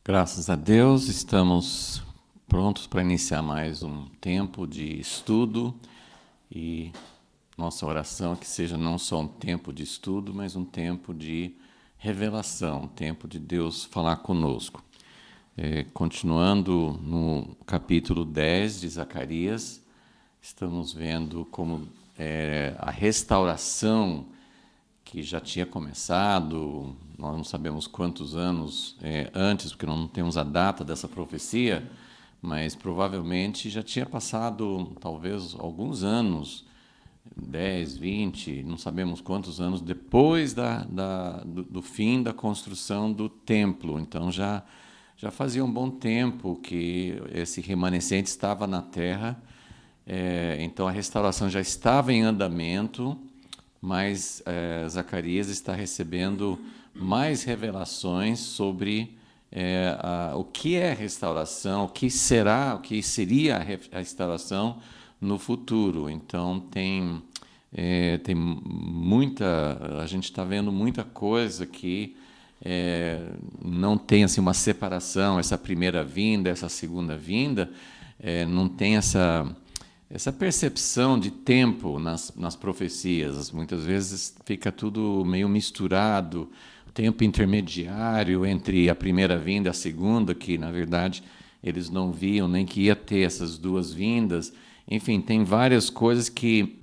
Graças a Deus, estamos prontos para iniciar mais um tempo de estudo e nossa oração é que seja não só um tempo de estudo, mas um tempo de revelação, um tempo de Deus falar conosco. Continuando no capítulo 10 de Zacarias, estamos vendo como a restauração que já tinha começado, nós não sabemos quantos anos antes, porque não temos a data dessa profecia, mas provavelmente já tinha passado talvez alguns anos, 10, 20, não sabemos quantos anos depois do fim da construção do templo. Então já fazia um bom tempo que esse remanescente estava na terra, então a restauração já estava em andamento, mas Zacarias está recebendo mais revelações sobre o que é restauração, o que seria a restauração no futuro. Então tem muita, a gente está vendo muita coisa que não tem assim uma separação, essa primeira vinda, essa segunda vinda, não tem essa percepção de tempo nas profecias. Muitas vezes fica tudo meio misturado, tempo intermediário entre a primeira vinda e a segunda, que na verdade eles não viam nem que ia ter essas duas vindas. Enfim, tem várias coisas que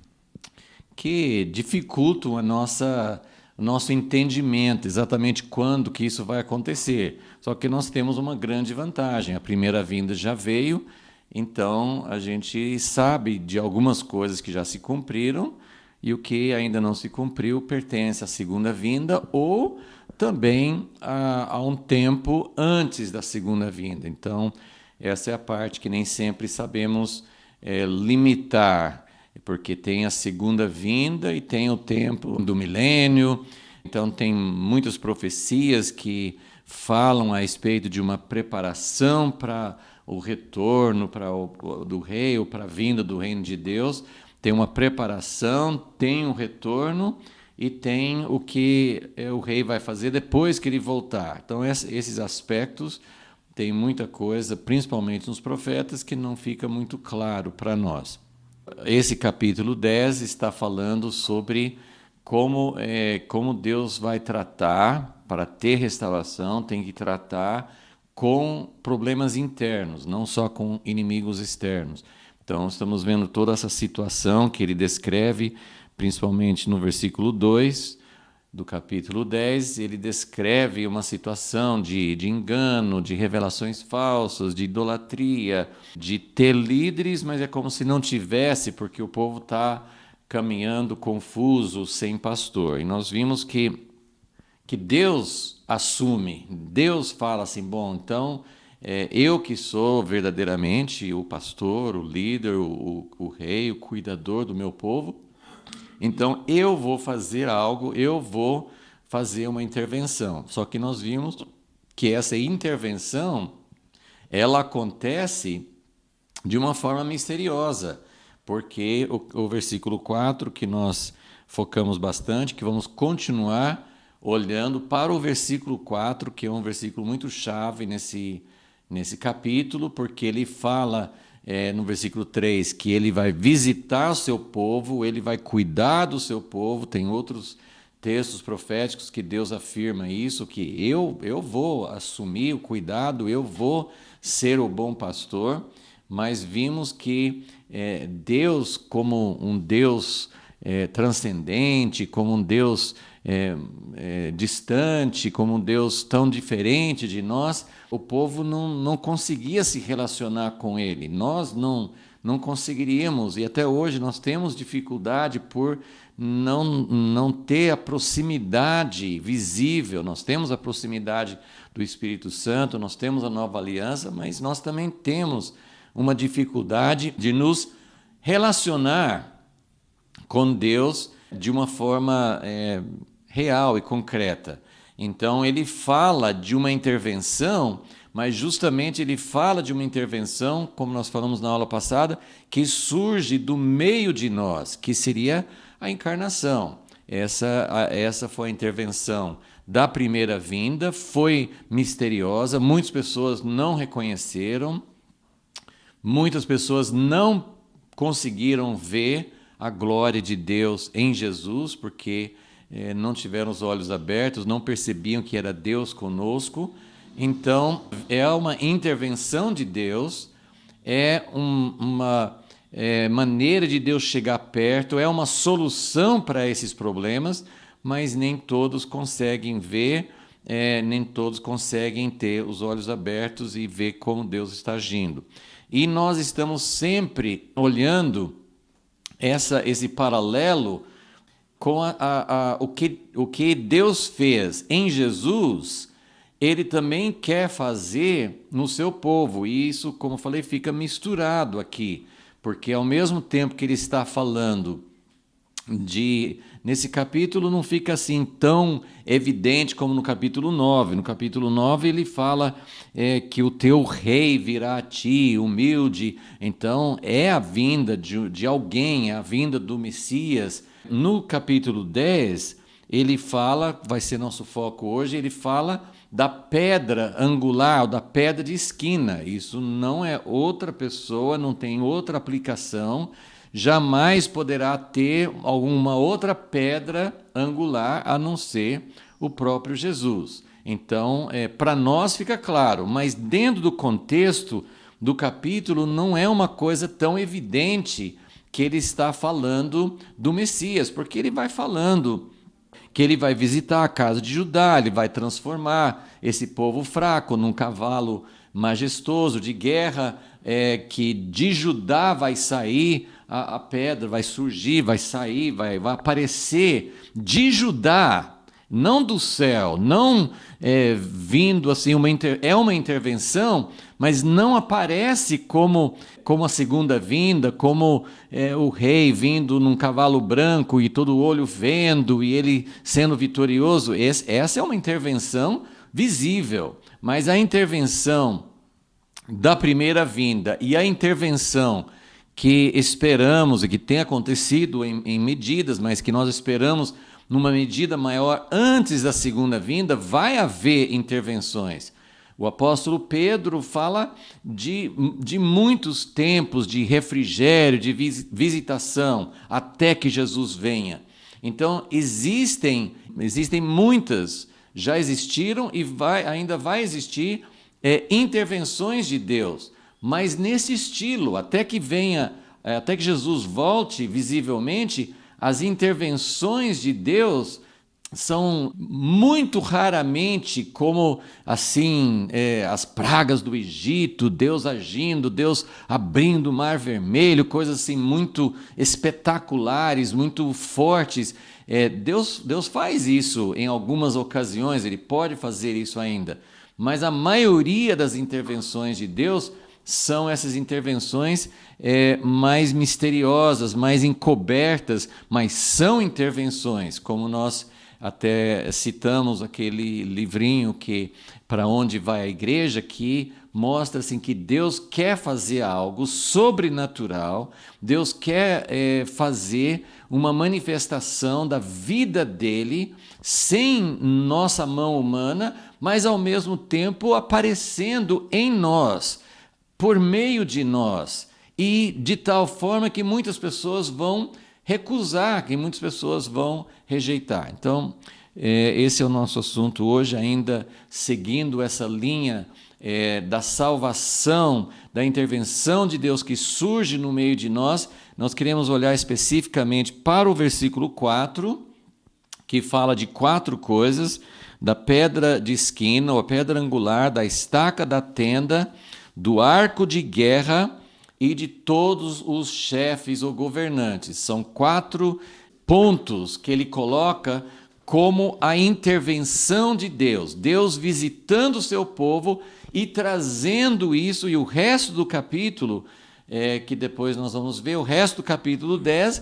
dificultam o nosso entendimento, exatamente quando que isso vai acontecer. Só que nós temos uma grande vantagem: a primeira vinda já veio, então a gente sabe de algumas coisas que já se cumpriram e o que ainda não se cumpriu pertence à segunda vinda ou também a um tempo antes da segunda vinda. Então, essa é a parte que nem sempre sabemos limitar, porque tem a segunda vinda e tem o tempo do milênio. Então, tem muitas profecias que falam a respeito de uma preparação para o retorno do rei ou para a vinda do reino de Deus. Tem uma preparação, tem um retorno e tem o que o rei vai fazer depois que ele voltar. Então, esses aspectos, tem muita coisa, principalmente nos profetas, que não fica muito claro para nós. Esse capítulo 10 está falando sobre como Deus vai tratar, para ter restauração, tem que tratar com problemas internos, não só com inimigos externos. Então, estamos vendo toda essa situação que ele descreve, principalmente no versículo 2 do capítulo 10, ele descreve uma situação de engano, de revelações falsas, de idolatria, de ter líderes, mas é como se não tivesse, porque o povo está caminhando confuso, sem pastor. E nós vimos que Deus assume, Deus fala assim, bom, então eu que sou verdadeiramente o pastor, o líder, o rei, o cuidador do meu povo, então eu vou fazer algo, eu vou fazer uma intervenção. Só que nós vimos que essa intervenção, ela acontece de uma forma misteriosa, porque o versículo 4, que nós focamos bastante, que vamos continuar olhando para o versículo 4, que é um versículo muito chave nesse capítulo, porque ele fala no versículo 3 que ele vai visitar o seu povo, ele vai cuidar do seu povo. Tem outros textos proféticos que Deus afirma isso, que eu vou assumir o cuidado, eu vou ser o bom pastor. Mas vimos que Deus, como um Deus transcendente, como um Deus distante, como um Deus tão diferente de nós, o povo não conseguia se relacionar com ele. Nós não conseguiríamos, e até hoje nós temos dificuldade por não ter a proximidade visível. Nós temos a proximidade do Espírito Santo, nós temos a nova aliança, mas nós também temos uma dificuldade de nos relacionar com Deus de uma forma real e concreta. Então, ele fala de uma intervenção, mas justamente ele fala de uma intervenção, como nós falamos na aula passada, que surge do meio de nós, que seria a encarnação. Essa foi a intervenção da primeira vinda, foi misteriosa, muitas pessoas não reconheceram, muitas pessoas não conseguiram ver a glória de Deus em Jesus, porque não tiveram os olhos abertos, não percebiam que era Deus conosco. Então, é uma intervenção de Deus, uma maneira de Deus chegar perto, é uma solução para esses problemas, mas nem todos conseguem ver, nem todos conseguem ter os olhos abertos e ver como Deus está agindo. E nós estamos sempre olhando esse paralelo com o que Deus fez em Jesus, Ele também quer fazer no seu povo. E isso, como eu falei, fica misturado aqui, porque ao mesmo tempo que Ele está falando nesse capítulo não fica assim tão evidente como no capítulo 9. No capítulo 9 ele fala que o teu rei virá a ti, humilde. Então é a vinda de alguém, é a vinda do Messias. No capítulo 10 ele fala, vai ser nosso foco hoje, ele fala da pedra angular, da pedra de esquina. Isso não é outra pessoa, não tem outra aplicação. Jamais poderá ter alguma outra pedra angular a não ser o próprio Jesus. Então, para nós fica claro, mas dentro do contexto do capítulo não é uma coisa tão evidente que ele está falando do Messias, porque ele vai falando que ele vai visitar a casa de Judá, ele vai transformar esse povo fraco num cavalo majestoso de guerra, que de Judá vai sair a pedra, vai surgir, vai sair, vai aparecer de Judá, não do céu, não vindo assim, é uma intervenção, mas não aparece como a segunda vinda, como o rei vindo num cavalo branco e todo o olho vendo e ele sendo vitorioso. Essa é uma intervenção visível, mas a intervenção da primeira vinda e a intervenção que esperamos e que tem acontecido em medidas, mas que nós esperamos numa medida maior antes da segunda vinda, vai haver intervenções. O apóstolo Pedro fala de muitos tempos de refrigério, de visitação, até que Jesus venha. Então, existem muitas, já existiram e ainda vai existir intervenções de Deus, mas nesse estilo, até que Jesus volte visivelmente, as intervenções de Deus são muito raramente como assim as pragas do Egito, Deus agindo, Deus abrindo o Mar Vermelho, coisas assim muito espetaculares, muito fortes. Deus faz isso em algumas ocasiões, Ele pode fazer isso ainda, mas a maioria das intervenções de Deus são essas intervenções mais misteriosas, mais encobertas, mas são intervenções, como nós até citamos aquele livrinho que Para Onde Vai a Igreja, que mostra assim, que Deus quer fazer algo sobrenatural, Deus quer fazer uma manifestação da vida dele sem nossa mão humana, mas ao mesmo tempo aparecendo em nós, por meio de nós, e de tal forma que muitas pessoas vão recusar, que muitas pessoas vão rejeitar. Então, esse é o nosso assunto hoje, ainda seguindo essa linha da salvação, da intervenção de Deus que surge no meio de nós. Nós queremos olhar especificamente para o versículo 4, que fala de 4 coisas: da pedra de esquina, ou a pedra angular, da estaca da tenda, do arco de guerra e de todos os chefes ou governantes. São 4 pontos que ele coloca como a intervenção de Deus. Deus visitando o seu povo e trazendo isso, e o resto do capítulo, que depois nós vamos ver, o resto do capítulo 10,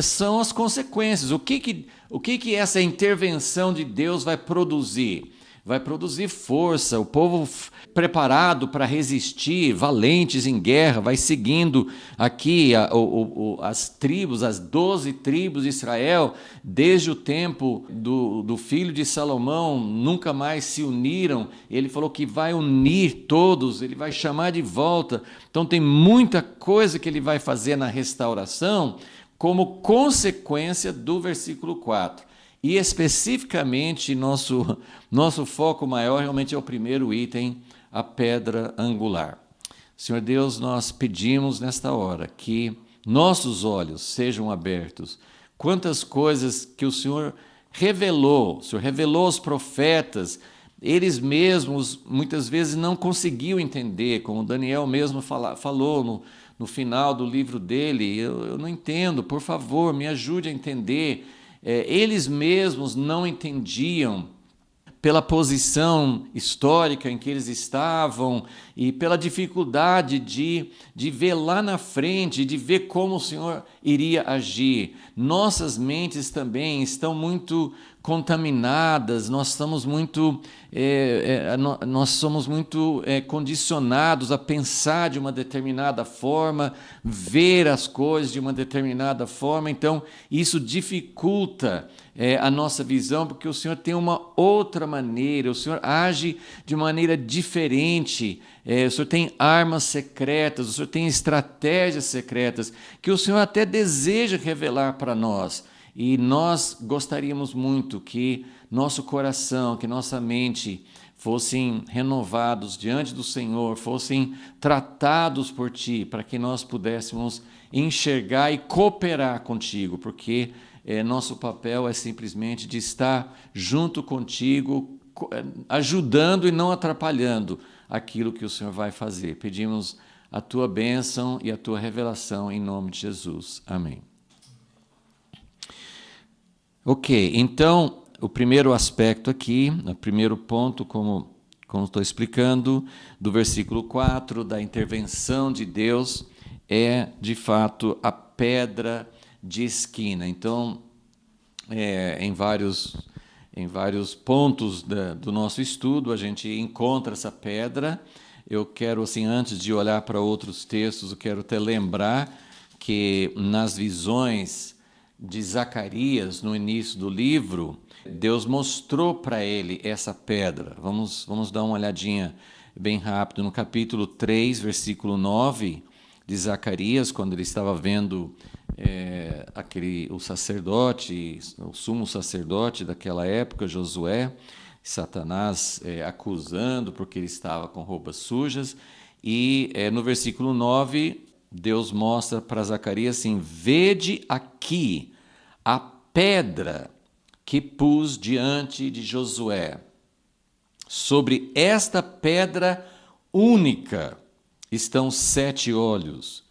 são as consequências. O que essa intervenção de Deus vai produzir? vai produzir força, o povo preparado para resistir, valentes em guerra, vai seguindo aqui as tribos, as 12 tribos de Israel, desde o tempo do filho de Salomão, nunca mais se uniram. Ele falou que vai unir todos, ele vai chamar de volta. Então tem muita coisa que ele vai fazer na restauração como consequência do versículo 4. E especificamente nosso foco maior realmente é o primeiro item, a pedra angular. Senhor Deus, nós pedimos nesta hora que nossos olhos sejam abertos. Quantas coisas que o Senhor revelou aos profetas, eles mesmos muitas vezes não conseguiam entender, como Daniel mesmo falou no final do livro dele, eu não entendo, por favor, me ajude a entender. Eles mesmos não entendiam pela posição histórica em que eles estavam e pela dificuldade de ver lá na frente, de ver como o Senhor iria agir. Nossas mentes também estão muito contaminadas, nós somos muito condicionados a pensar de uma determinada forma, ver as coisas de uma determinada forma, então isso dificulta a nossa visão, porque o Senhor tem uma outra maneira, o Senhor age de maneira diferente, o Senhor tem armas secretas, o Senhor tem estratégias secretas, que o Senhor até deseja revelar para nós. E nós gostaríamos muito que nosso coração, que nossa mente fossem renovados diante do Senhor, fossem tratados por Ti, para que nós pudéssemos enxergar e cooperar contigo, porque nosso papel é simplesmente de estar junto contigo, ajudando e não atrapalhando aquilo que o Senhor vai fazer. Pedimos a Tua bênção e a Tua revelação em nome de Jesus. Amém. Ok, então, o primeiro aspecto aqui, o primeiro ponto, como estou explicando, do versículo 4, da intervenção de Deus, é, de fato, a pedra de esquina. Então, em vários pontos do nosso estudo, a gente encontra essa pedra. Eu quero, assim, antes de olhar para outros textos, eu quero até lembrar que nas visões de Zacarias, no início do livro, Deus mostrou para ele essa pedra. Vamos dar uma olhadinha bem rápido no capítulo 3, versículo 9 de Zacarias, quando ele estava vendo o sacerdote, o sumo sacerdote daquela época, Josué, Satanás acusando porque ele estava com roupas sujas, e no versículo 9, Deus mostra para Zacarias assim: vede aqui a pedra que pus diante de Josué. Sobre esta pedra única estão 7 olhos.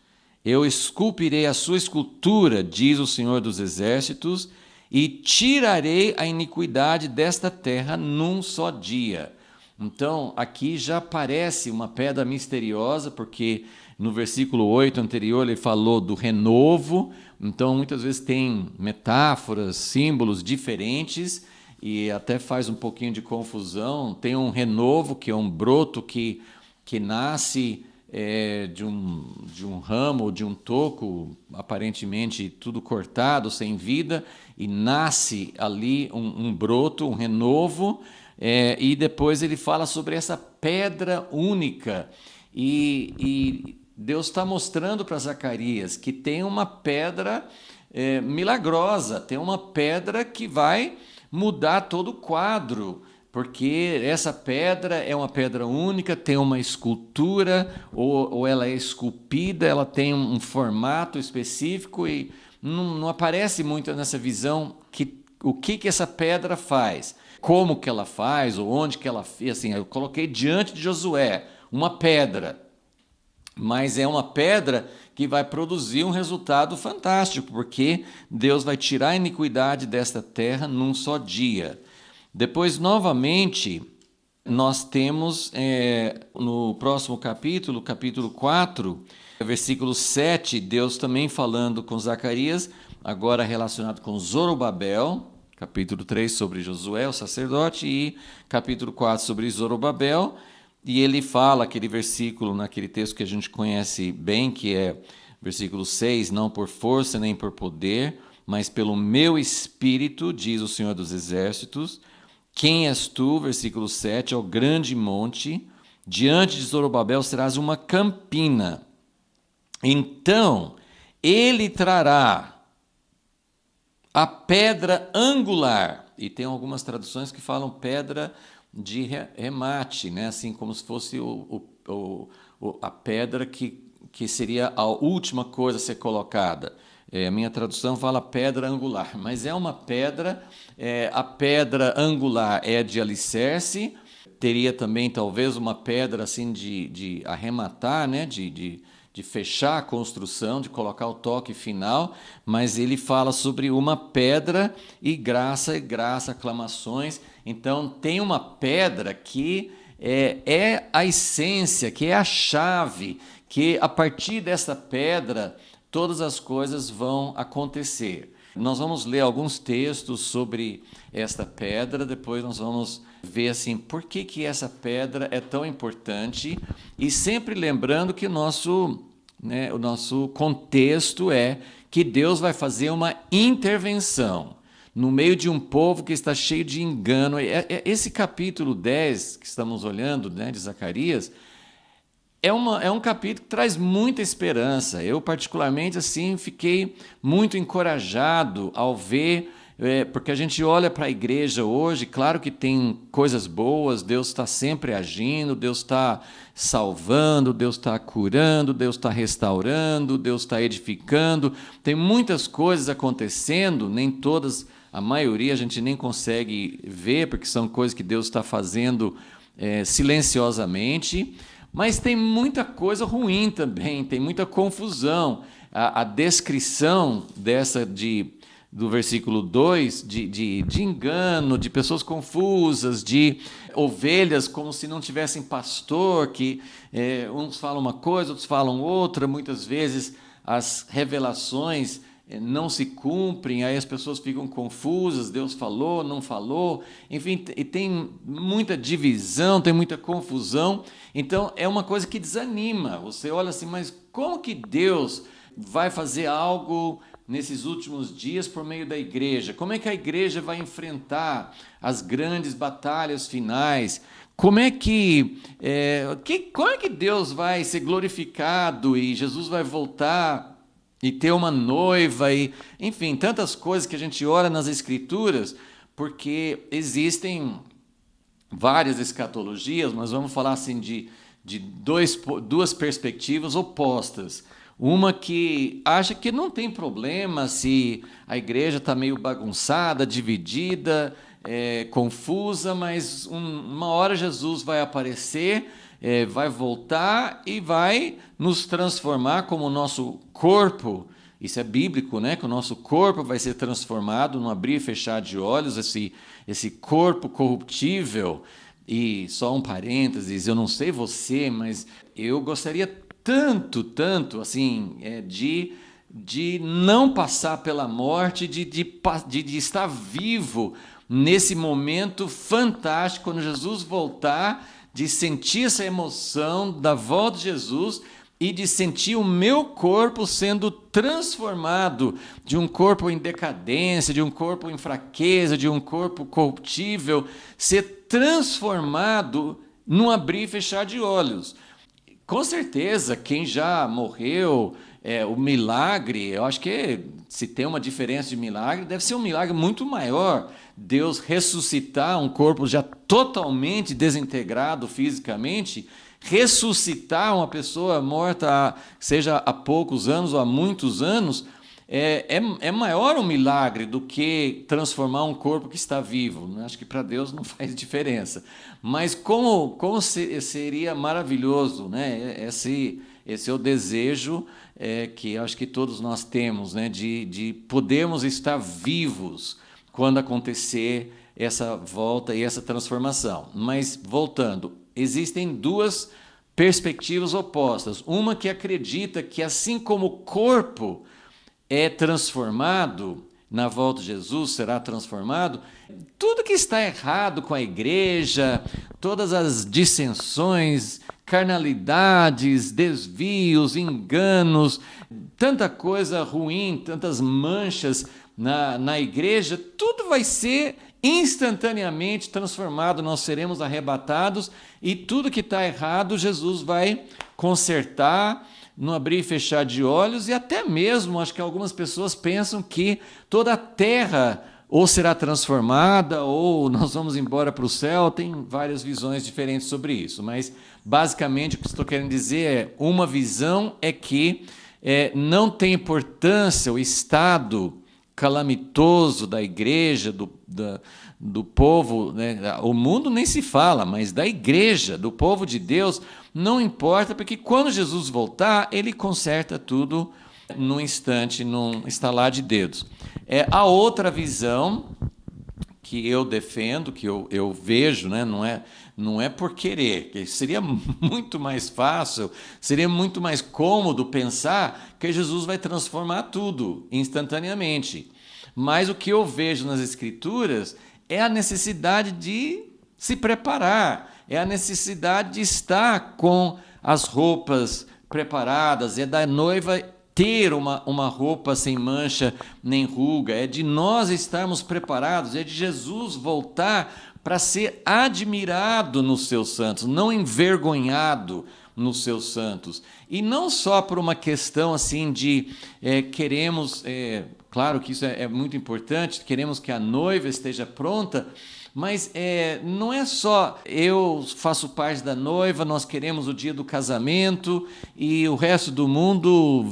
Eu esculpirei a sua escultura, diz o Senhor dos Exércitos, e tirarei a iniquidade desta terra num só dia. Então, aqui já aparece uma pedra misteriosa, porque no versículo 8 anterior ele falou do renovo, então muitas vezes tem metáforas, símbolos diferentes, e até faz um pouquinho de confusão. Tem um renovo, que é um broto que nasce de um ramo, de um toco, aparentemente tudo cortado, sem vida, e nasce ali um broto, um renovo, e depois ele fala sobre essa pedra única, e Deus está mostrando para Zacarias que tem uma pedra milagrosa, tem uma pedra que vai mudar todo o quadro, porque essa pedra é uma pedra única, tem uma escultura, ou ela é esculpida, ela tem um formato específico, e não aparece muito nessa visão o que essa pedra faz, como que ela faz, ou onde que ela fez. Assim, eu coloquei diante de Josué uma pedra, mas é uma pedra que vai produzir um resultado fantástico, porque Deus vai tirar a iniquidade desta terra num só dia. Depois, novamente, nós temos no próximo capítulo, capítulo 4, versículo 7, Deus também falando com Zacarias, agora relacionado com Zorobabel, Capítulo 3 sobre Josué, o sacerdote, e capítulo 4 sobre Zorobabel. E ele fala aquele versículo, naquele texto que a gente conhece bem, que é versículo 6, não por força nem por poder, mas pelo meu espírito, diz o Senhor dos Exércitos. Quem és tu, versículo 7, ao grande monte, diante de Zorobabel serás uma campina. Então, ele trará a pedra angular, e tem algumas traduções que falam pedra de remate, né? Assim como se fosse a pedra que seria a última coisa a ser colocada. A minha tradução fala pedra angular, mas é uma pedra, a pedra angular é de alicerce, teria também talvez uma pedra assim de arrematar, né? de fechar a construção, de colocar o toque final, mas ele fala sobre uma pedra e graça, aclamações. Então tem uma pedra que é a essência, que é a chave, que a partir dessa pedra todas as coisas vão acontecer. Nós vamos ler alguns textos sobre esta pedra, depois nós vamos ver assim, por que essa pedra é tão importante, e sempre lembrando que o nosso contexto é que Deus vai fazer uma intervenção no meio de um povo que está cheio de engano. Esse capítulo 10 que estamos olhando, né, de Zacarias, é um capítulo que traz muita esperança. Eu, particularmente, assim, fiquei muito encorajado ao ver, porque a gente olha para a igreja hoje, claro que tem coisas boas, Deus está sempre agindo, Deus está salvando, Deus está curando, Deus está restaurando, Deus está edificando, tem muitas coisas acontecendo, nem todas, a maioria a gente nem consegue ver, porque são coisas que Deus está fazendo silenciosamente. Mas tem muita coisa ruim também, tem muita confusão. A descrição do versículo 2, de engano, de pessoas confusas, de ovelhas como se não tivessem pastor, que uns falam uma coisa, outros falam outra, muitas vezes as revelações não se cumprem, aí as pessoas ficam confusas, Deus falou, não falou, enfim, e tem muita divisão, tem muita confusão, então é uma coisa que desanima. Você olha assim, mas como que Deus vai fazer algo nesses últimos dias por meio da igreja? Como é que a igreja vai enfrentar as grandes batalhas finais? Como é que Deus vai ser glorificado e Jesus vai voltar e ter uma noiva, e, enfim, tantas coisas que a gente ora nas Escrituras, porque existem várias escatologias, mas vamos falar assim de duas perspectivas opostas. Uma que acha que não tem problema se a igreja está meio bagunçada, dividida, confusa, mas uma hora Jesus vai aparecer, vai voltar e vai nos transformar como o nosso corpo. Isso é bíblico, né? Que o nosso corpo vai ser transformado num abrir e fechar de olhos, esse corpo corruptível. E só um parênteses, eu não sei você, mas eu gostaria tanto, assim, de não passar pela morte, de estar vivo nesse momento fantástico, quando Jesus voltar, de sentir essa emoção da volta de Jesus e de sentir o meu corpo sendo transformado de um corpo em decadência, de um corpo em fraqueza, de um corpo corruptível, ser transformado num abrir e fechar de olhos. Com certeza, quem já morreu, o milagre, eu acho que se tem uma diferença de milagre, deve ser um milagre muito maior. Deus ressuscitar um corpo já totalmente desintegrado fisicamente, ressuscitar uma pessoa morta, seja há poucos anos ou há muitos anos, é maior um milagre do que transformar um corpo que está vivo. Acho que para Deus não faz diferença. Mas como seria maravilhoso, né? Esse é o desejo que acho que todos nós temos, né? De podermos estar vivos quando acontecer essa volta e essa transformação. Mas, voltando, existem duas perspectivas opostas. Uma que acredita que, assim como o corpo é transformado, na volta de Jesus será transformado, tudo que está errado com a igreja, todas as dissensões, carnalidades, desvios, enganos, tanta coisa ruim, tantas manchas na igreja, tudo vai ser instantaneamente transformado, nós seremos arrebatados e tudo que está errado Jesus vai consertar, no abrir e fechar de olhos, e até mesmo, acho que algumas pessoas pensam que toda a terra ou será transformada, ou nós vamos embora para o céu, tem várias visões diferentes sobre isso, mas basicamente o que estou querendo dizer é, uma visão é que não tem importância o estado calamitoso da igreja, do povo, né? O mundo nem se fala, mas da igreja, do povo de Deus, não importa, porque quando Jesus voltar, ele conserta tudo num instante, num estalar de dedos. A outra visão que eu defendo, que eu vejo, né? Não é por querer, que seria muito mais fácil, seria muito mais cômodo pensar que Jesus vai transformar tudo instantaneamente. Mas o que eu vejo nas Escrituras é a necessidade de se preparar, é a necessidade de estar com as roupas preparadas, é da noiva ter uma roupa sem mancha nem ruga, é de nós estarmos preparados, é de Jesus voltar para ser admirado nos seus santos, não envergonhado nos seus santos. E não só por uma questão assim de queremos, claro que isso é muito importante, queremos que a noiva esteja pronta, mas não é só eu faço parte da noiva, nós queremos o dia do casamento e o resto do mundo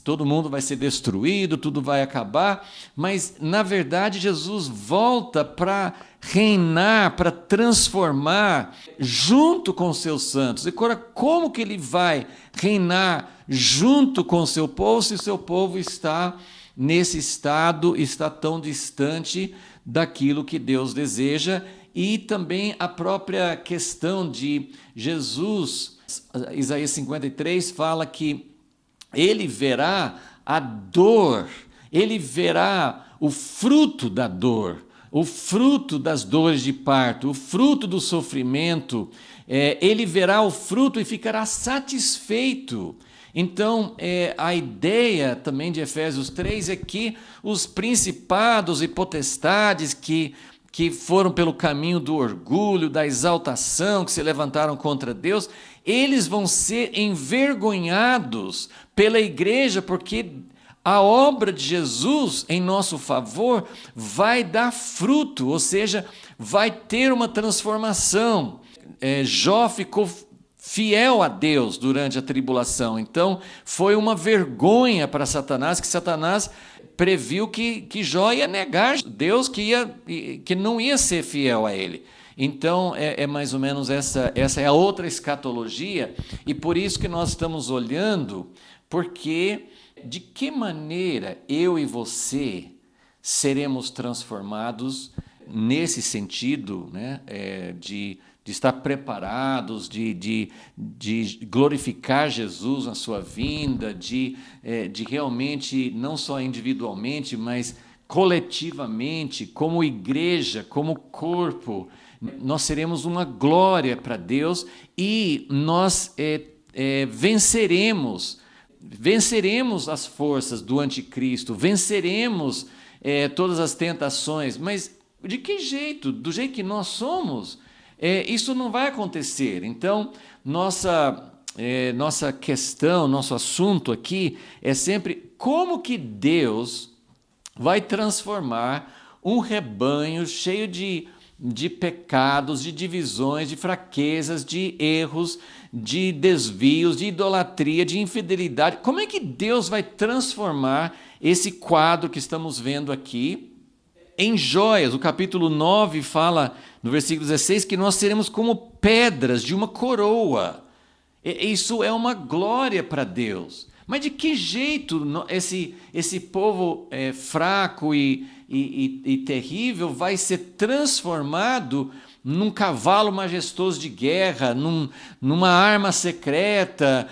todo mundo vai ser destruído, tudo vai acabar, mas na verdade Jesus volta para reinar, para transformar junto com os seus santos. E agora, como que ele vai reinar junto com o seu povo se o seu povo está nesse estado, está tão distante daquilo que Deus deseja? E também a própria questão de Jesus, Isaías 53 fala que ele verá a dor, ele verá o fruto da dor, o fruto das dores de parto, o fruto do sofrimento, ele verá o fruto e ficará satisfeito. Então, a ideia também de Efésios 3 é que os principados e potestades que foram pelo caminho do orgulho, da exaltação, que se levantaram contra Deus, eles vão ser envergonhados pela igreja, porque a obra de Jesus em nosso favor vai dar fruto, ou seja, vai ter uma transformação. Jó ficou fiel a Deus durante a tribulação, então foi uma vergonha para Satanás, que Satanás previu que Jó ia negar Deus, que não ia ser fiel a ele. Então, mais ou menos essa é a outra escatologia, e por isso que nós estamos olhando, porque de que maneira eu e você seremos transformados nesse sentido, né, de estar preparados, de glorificar Jesus na sua vinda, de realmente, não só individualmente, mas coletivamente, como igreja, como corpo, nós seremos uma glória para Deus e nós venceremos as forças do anticristo, venceremos todas as tentações, mas de que jeito? Do jeito que nós somos? Isso não vai acontecer. Então, nossa questão, nosso assunto aqui é sempre como que Deus vai transformar um rebanho cheio de pecados, de divisões, de fraquezas, de erros, de desvios, de idolatria, de infidelidade. Como é que Deus vai transformar esse quadro que estamos vendo aqui em joias? O capítulo 9 fala, no versículo 16, que nós seremos como pedras de uma coroa. Isso é uma glória para Deus. Mas de que jeito esse povo fraco e terrível vai ser transformado num cavalo majestoso de guerra, numa arma secreta,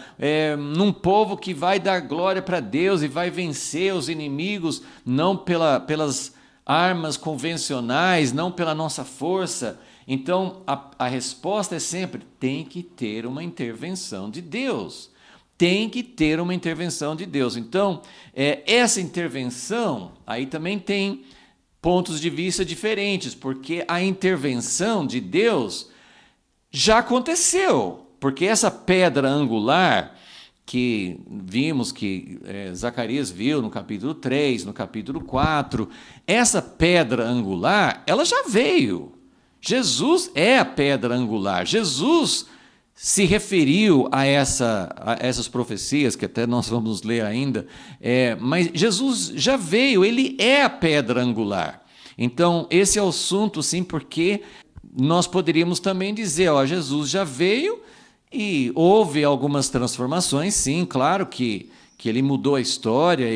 num povo que vai dar glória para Deus e vai vencer os inimigos, não pelas armas convencionais, não pela nossa força. Então, a resposta é sempre: tem que ter uma intervenção de Deus. Tem que ter uma intervenção de Deus. Então, essa intervenção, aí também tem pontos de vista diferentes, porque a intervenção de Deus já aconteceu. Porque essa pedra angular que vimos, que Zacarias viu no capítulo 3, no capítulo 4, essa pedra angular, ela já veio. Jesus é a pedra angular. Jesus se referiu a essas profecias, que até nós vamos ler ainda, mas Jesus já veio, ele é a pedra angular. Então, esse é o assunto, sim, porque nós poderíamos também dizer, Jesus já veio e houve algumas transformações, sim, claro que ele mudou a história,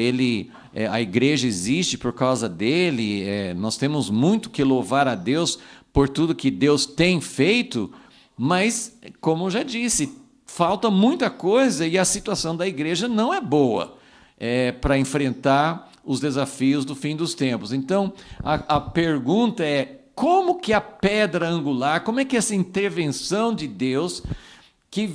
a igreja existe por causa dele, nós temos muito que louvar a Deus por tudo que Deus tem feito, mas, como eu já disse, falta muita coisa e a situação da igreja não é boa para enfrentar os desafios do fim dos tempos. Então, a pergunta é: como que a pedra angular, como é que essa intervenção de Deus, que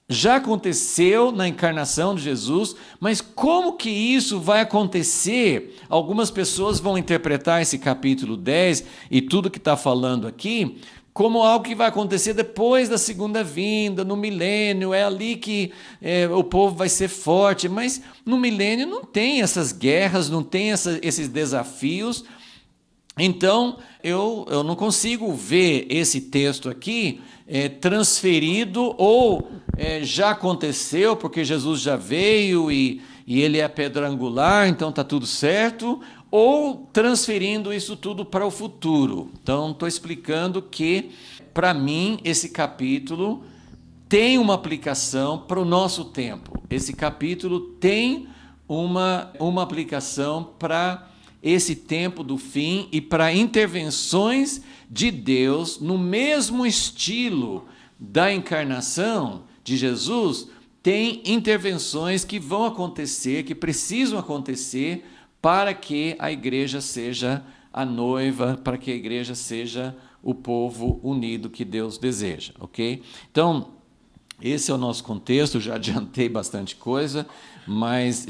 já aconteceu na encarnação de Jesus, mas como que isso vai acontecer? Algumas pessoas vão interpretar esse capítulo 10 e tudo que está falando aqui como algo que vai acontecer depois da segunda vinda, no milênio, é ali que o povo vai ser forte, mas no milênio não tem essas guerras, não tem esses desafios. Então, eu não consigo ver esse texto aqui transferido ou já aconteceu, porque Jesus já veio e ele é a pedra angular, então está tudo certo, ou transferindo isso tudo para o futuro. Então, estou explicando que, para mim, esse capítulo tem uma aplicação para o nosso tempo. Esse capítulo tem uma aplicação para esse tempo do fim e para intervenções de Deus no mesmo estilo da encarnação de Jesus. Tem intervenções que vão acontecer, que precisam acontecer para que a igreja seja a noiva, para que a igreja seja o povo unido que Deus deseja, ok? Então, esse é o nosso contexto, já adiantei bastante coisa, mas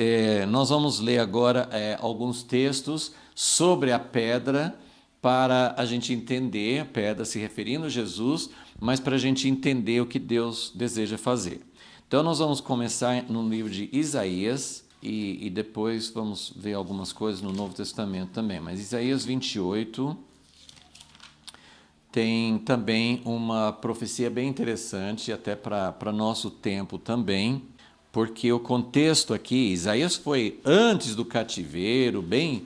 nós vamos ler agora alguns textos sobre a pedra para a gente entender, a pedra se referindo a Jesus, mas para a gente entender o que Deus deseja fazer. Então, nós vamos começar no livro de Isaías e depois vamos ver algumas coisas no Novo Testamento também. Mas Isaías 28 tem também uma profecia bem interessante, até para nosso tempo também, porque o contexto aqui, Isaías foi antes do cativeiro, bem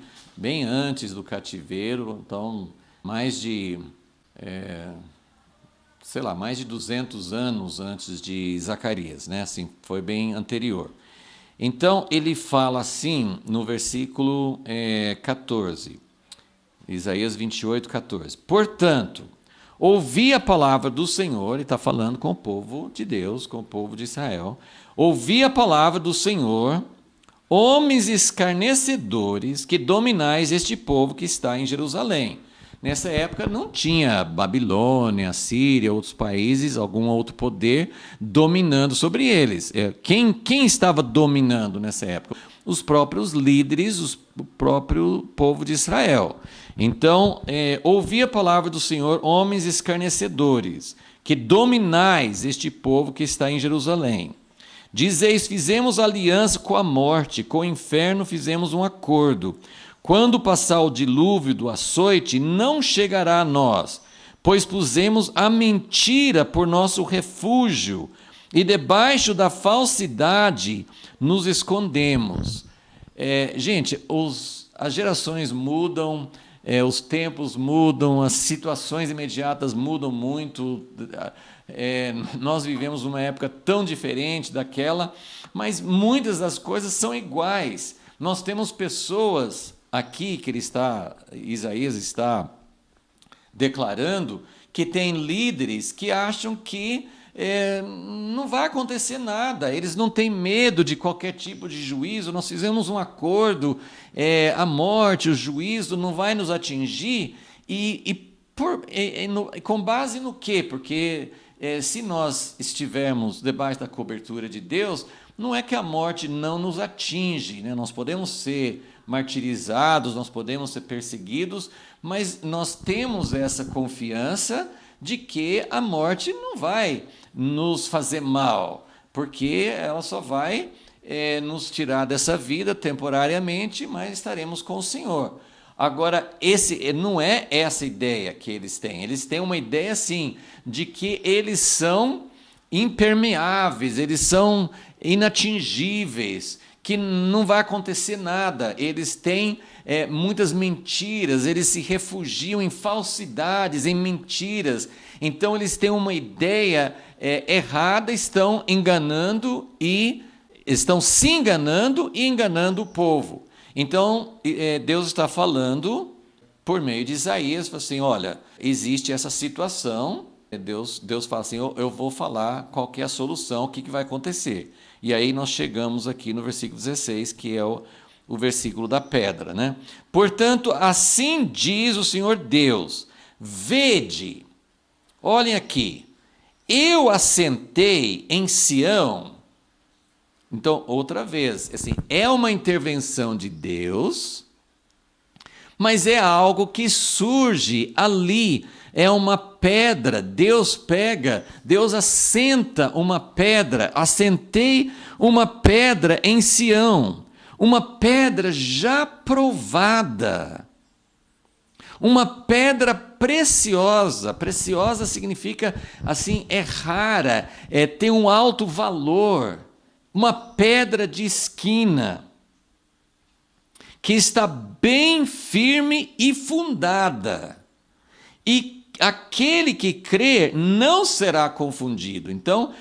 antes do cativeiro, então mais de 200 anos antes de Zacarias, né? Assim, foi bem anterior. Então, ele fala assim no versículo 14, Isaías 28, 14. Portanto, ouvi a palavra do Senhor, ele está falando com o povo de Deus, com o povo de Israel. Ouvi a palavra do Senhor, homens escarnecedores, que dominais este povo que está em Jerusalém. Nessa época não tinha Babilônia, Síria, outros países, algum outro poder dominando sobre eles. Quem estava dominando nessa época? Os próprios líderes, o próprio povo de Israel. Então, ouvi a palavra do Senhor, homens escarnecedores, que dominais este povo que está em Jerusalém. Dizeis: fizemos aliança com a morte, com o inferno fizemos um acordo. Quando passar o dilúvio do açoite, não chegará a nós, pois pusemos a mentira por nosso refúgio, e debaixo da falsidade nos escondemos. Gente, as gerações mudam, os tempos mudam, as situações imediatas mudam muito. Nós vivemos uma época tão diferente daquela, mas muitas das coisas são iguais. Nós temos pessoas aqui que Isaías está declarando que tem líderes que acham que não vai acontecer nada, eles não têm medo de qualquer tipo de juízo, nós fizemos um acordo, a morte, o juízo não vai nos atingir, com base no quê? Porque se nós estivermos debaixo da cobertura de Deus, não é que a morte não nos atinge, né? Nós podemos ser martirizados, nós podemos ser perseguidos, mas nós temos essa confiança de que a morte não vai nos fazer mal, porque ela só vai nos tirar dessa vida temporariamente, mas estaremos com o Senhor. Agora, não é essa ideia que eles têm. Eles têm uma ideia, sim, de que eles são impermeáveis, eles são inatingíveis, que não vai acontecer nada. Eles têm muitas mentiras, eles se refugiam em falsidades, em mentiras. Então, eles têm uma ideia errada, estão se enganando e enganando o povo. Então, Deus está falando por meio de Isaías, fala assim, olha, existe essa situação, Deus fala assim, eu vou falar qual que é a solução, o que vai acontecer. E aí nós chegamos aqui no versículo 16, que é o versículo da pedra, né? Portanto, assim diz o Senhor Deus, vede, olhem aqui, eu assentei em Sião. Então, outra vez, assim, é uma intervenção de Deus, mas é algo que surge ali, é uma pedra, Deus assenta uma pedra, assentei uma pedra em Sião, uma pedra já provada, uma pedra preciosa, preciosa significa, assim, é rara, tem um alto valor, uma pedra de esquina, que está bem firme e fundada, e aquele que crer não será confundido. Então,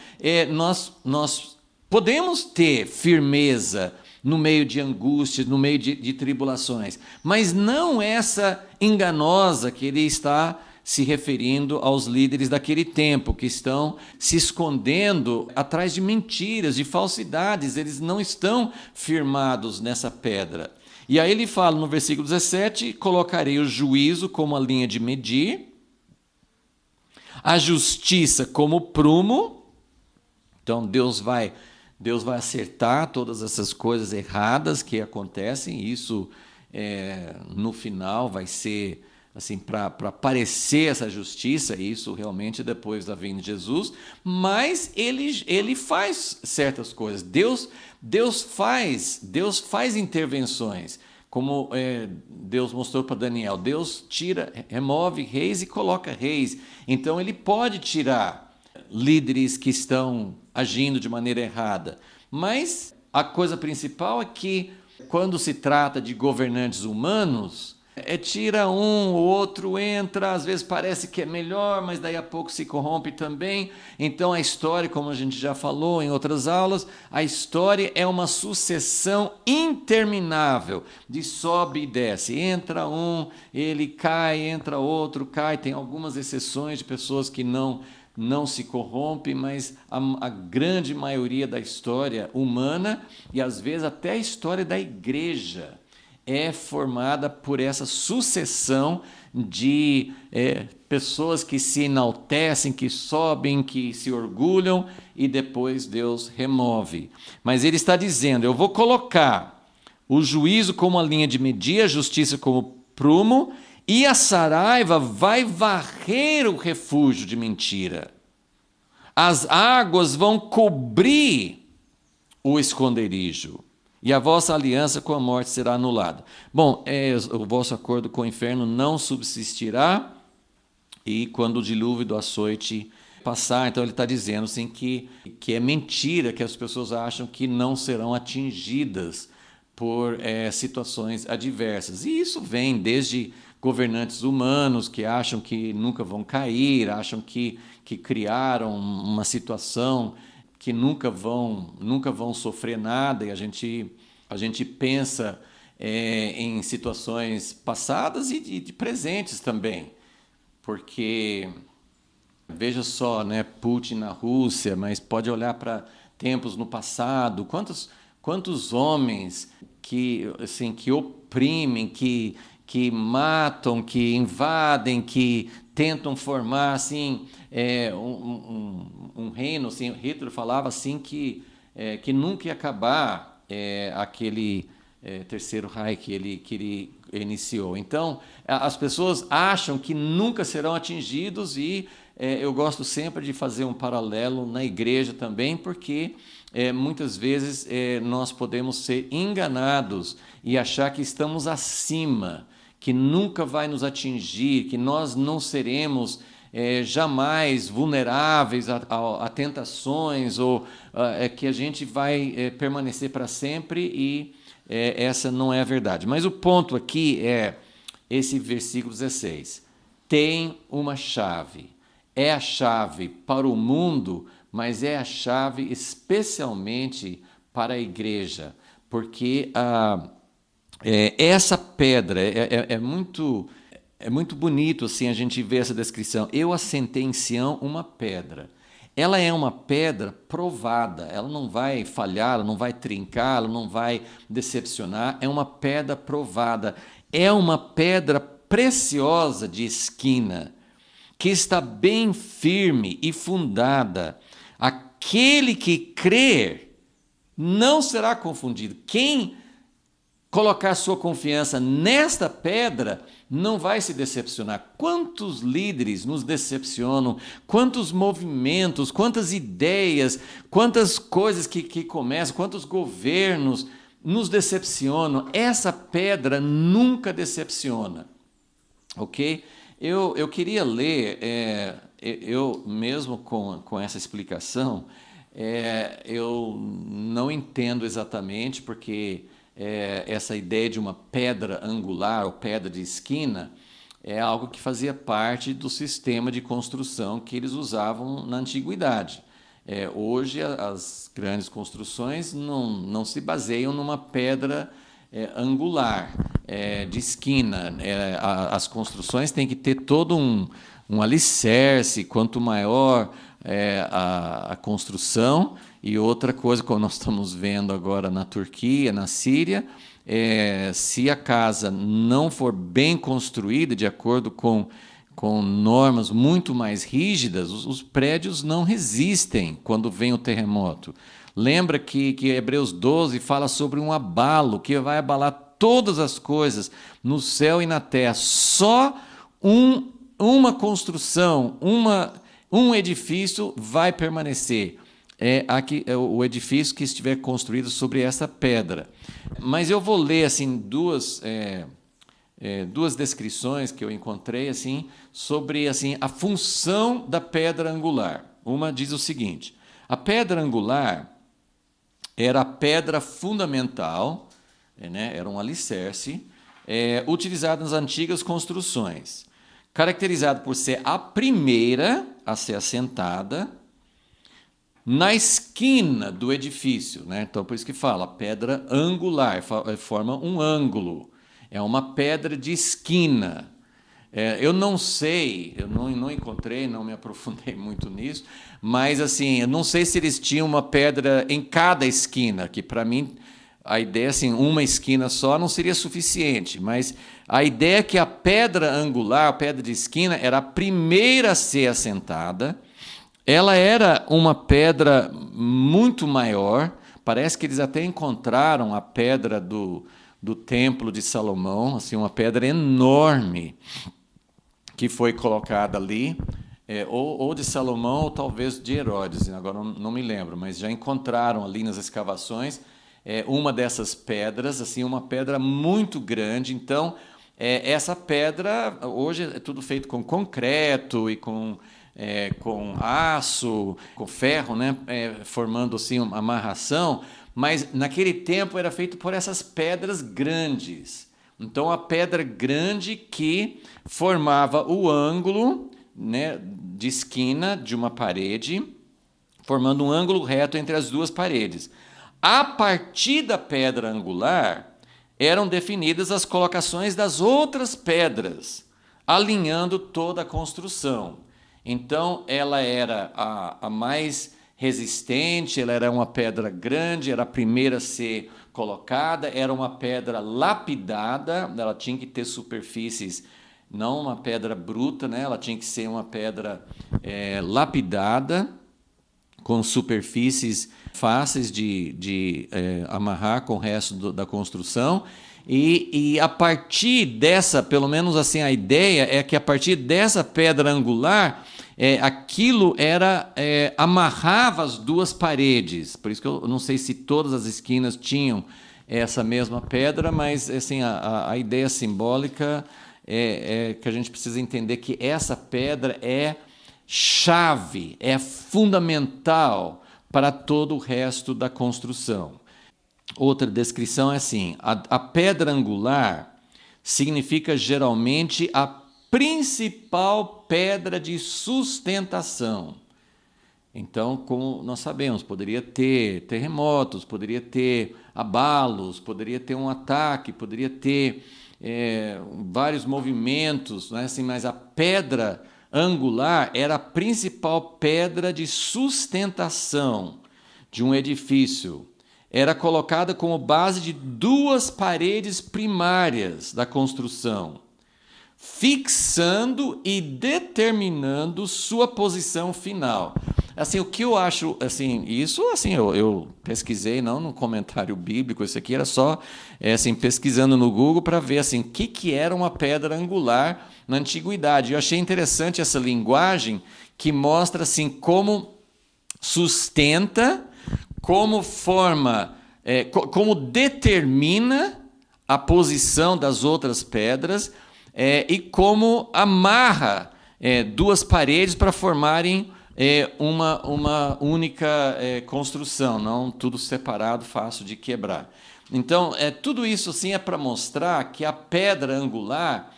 nós podemos ter firmeza no meio de angústias, no meio de tribulações, mas não essa enganosa que ele está se referindo aos líderes daquele tempo, que estão se escondendo atrás de mentiras, de falsidades, eles não estão firmados nessa pedra. E aí ele fala no versículo 17, colocarei o juízo como a linha de medir, a justiça como prumo. Então Deus vai acertar todas essas coisas erradas que acontecem, isso no final vai ser assim, para parecer essa justiça, isso realmente depois da vinda de Jesus, mas ele faz certas coisas, Deus faz intervenções, como Deus mostrou para Daniel, Deus remove reis e coloca reis, então ele pode tirar líderes que estão agindo de maneira errada, mas a coisa principal é que quando se trata de governantes humanos, tira um, o outro entra, às vezes parece que é melhor, mas daí a pouco se corrompe também. Então a história, como a gente já falou em outras aulas, a história é uma sucessão interminável de sobe e desce. Entra um, ele cai, entra outro, cai. Tem algumas exceções de pessoas que não se corrompe, mas a grande maioria da história humana, e às vezes até a história da igreja, é formada por essa sucessão de pessoas que se enaltecem, que sobem, que se orgulham, e depois Deus remove. Mas ele está dizendo, eu vou colocar o juízo como a linha de medir, a justiça como prumo, e a saraiva vai varrer o refúgio de mentira. As águas vão cobrir o esconderijo. E a vossa aliança com a morte será anulada. Bom, o vosso acordo com o inferno não subsistirá, e quando o dilúvio do açoite passar, então ele está dizendo assim, que é mentira, que as pessoas acham que não serão atingidas por situações adversas. E isso vem desde governantes humanos que acham que nunca vão cair, acham que criaram uma situação que nunca vão sofrer nada, e a gente pensa em situações passadas e de presentes também, porque Veja só, né, Putin na Rússia, mas pode olhar para tempos no passado. Quantos homens que, assim, que oprimem, que matam, que invadem, que tentam formar assim, um reino. Assim, Hitler falava assim que nunca ia acabar aquele terceiro Reich que ele iniciou. Então, as pessoas acham que nunca serão atingidos e eu gosto sempre de fazer um paralelo na igreja também, porque muitas vezes nós podemos ser enganados e achar que estamos acima, que nunca vai nos atingir, que nós não seremos jamais vulneráveis a tentações, ou que a gente vai permanecer para sempre, e essa não é a verdade. Mas o ponto aqui é esse versículo 16. Tem uma chave. É a chave para o mundo, mas é a chave especialmente para a igreja, porque essa pedra é muito bonito assim a gente ver essa descrição. Eu assentei em Sião uma pedra. Ela é uma pedra provada, ela não vai falhar, ela não vai trincar, ela não vai decepcionar, é uma pedra provada, é uma pedra preciosa de esquina, que está bem firme e fundada. Aquele que crer não será confundido. Quem colocar sua confiança nesta pedra não vai se decepcionar. Quantos líderes nos decepcionam, quantos movimentos, quantas ideias, quantas coisas que começam, quantos governos nos decepcionam. Essa pedra nunca decepciona, ok? Eu queria ler, eu mesmo com essa explicação, eu não entendo exatamente, porque essa ideia de uma pedra angular ou pedra de esquina é algo que fazia parte do sistema de construção que eles usavam na antiguidade. Hoje as grandes construções não se baseiam numa pedra angular, de esquina. As construções têm que ter todo um alicerce. Quanto maior a construção. E outra coisa, como nós estamos vendo agora na Turquia, na Síria, se a casa não for bem construída, de acordo com normas muito mais rígidas, os prédios não resistem quando vem o terremoto. Lembra que Hebreus 12 fala sobre um abalo, que vai abalar todas as coisas no céu e na terra. Só uma construção, um edifício vai permanecer. O edifício que estiver construído sobre essa pedra. Mas eu vou ler assim duas descrições que eu encontrei assim sobre assim a função da pedra angular. Uma diz o seguinte: a pedra angular era a pedra fundamental, né, era um alicerce utilizado nas antigas construções, caracterizado por ser a primeira a ser assentada na esquina do edifício, né? Então, por isso que fala pedra angular, forma um ângulo. É uma pedra de esquina. Eu não sei, eu não encontrei, não me aprofundei muito nisso, mas assim, eu não sei se eles tinham uma pedra em cada esquina, que para mim a ideia assim, uma esquina só não seria suficiente, mas a ideia é que a pedra angular, a pedra de esquina, era a primeira a ser assentada. Ela era uma pedra muito maior. Parece que eles até encontraram a pedra do Templo de Salomão, assim, uma pedra enorme que foi colocada ali, ou de Salomão ou talvez de Herodes, agora não me lembro, mas já encontraram ali nas escavações uma dessas pedras, assim, uma pedra muito grande. Então, essa pedra, hoje é tudo feito com concreto e com aço, com ferro, né, formando assim uma amarração, mas naquele tempo era feito por essas pedras grandes. Então, a pedra grande que formava o ângulo, né, de esquina de uma parede, formando um ângulo reto entre as duas paredes. A partir da pedra angular, eram definidas as colocações das outras pedras, alinhando toda a construção. Então, ela era a mais resistente, ela era uma pedra grande, era a primeira a ser colocada, era uma pedra lapidada, ela tinha que ter superfícies, não uma pedra bruta, né? Ela tinha que ser uma pedra lapidada, com superfícies fáceis de amarrar com o resto da construção. E a partir dessa, pelo menos assim, a ideia é que a partir dessa pedra angular, aquilo amarrava as duas paredes. Por isso que eu não sei se todas as esquinas tinham essa mesma pedra, mas assim, a ideia simbólica é que a gente precisa entender que essa pedra é chave, é fundamental para todo o resto da construção. Outra descrição é assim: a pedra angular significa geralmente a principal pedra de sustentação. Então, como nós sabemos, poderia ter terremotos, poderia ter abalos, poderia ter um ataque, poderia ter vários movimentos, né? Assim, mas a pedra angular era a principal pedra de sustentação de um edifício. Era colocada como base de duas paredes primárias da construção, fixando e determinando sua posição final. Assim, o que eu acho, assim, isso assim, eu pesquisei, não no comentário bíblico, isso aqui era só assim, pesquisando no Google para ver assim, o que era uma pedra angular na antiguidade. Eu achei interessante essa linguagem que mostra assim, como sustenta, como forma, como determina a posição das outras pedras e como amarra duas paredes para formarem uma única construção, não tudo separado, fácil de quebrar. Então, tudo isso assim, é para mostrar que a pedra angular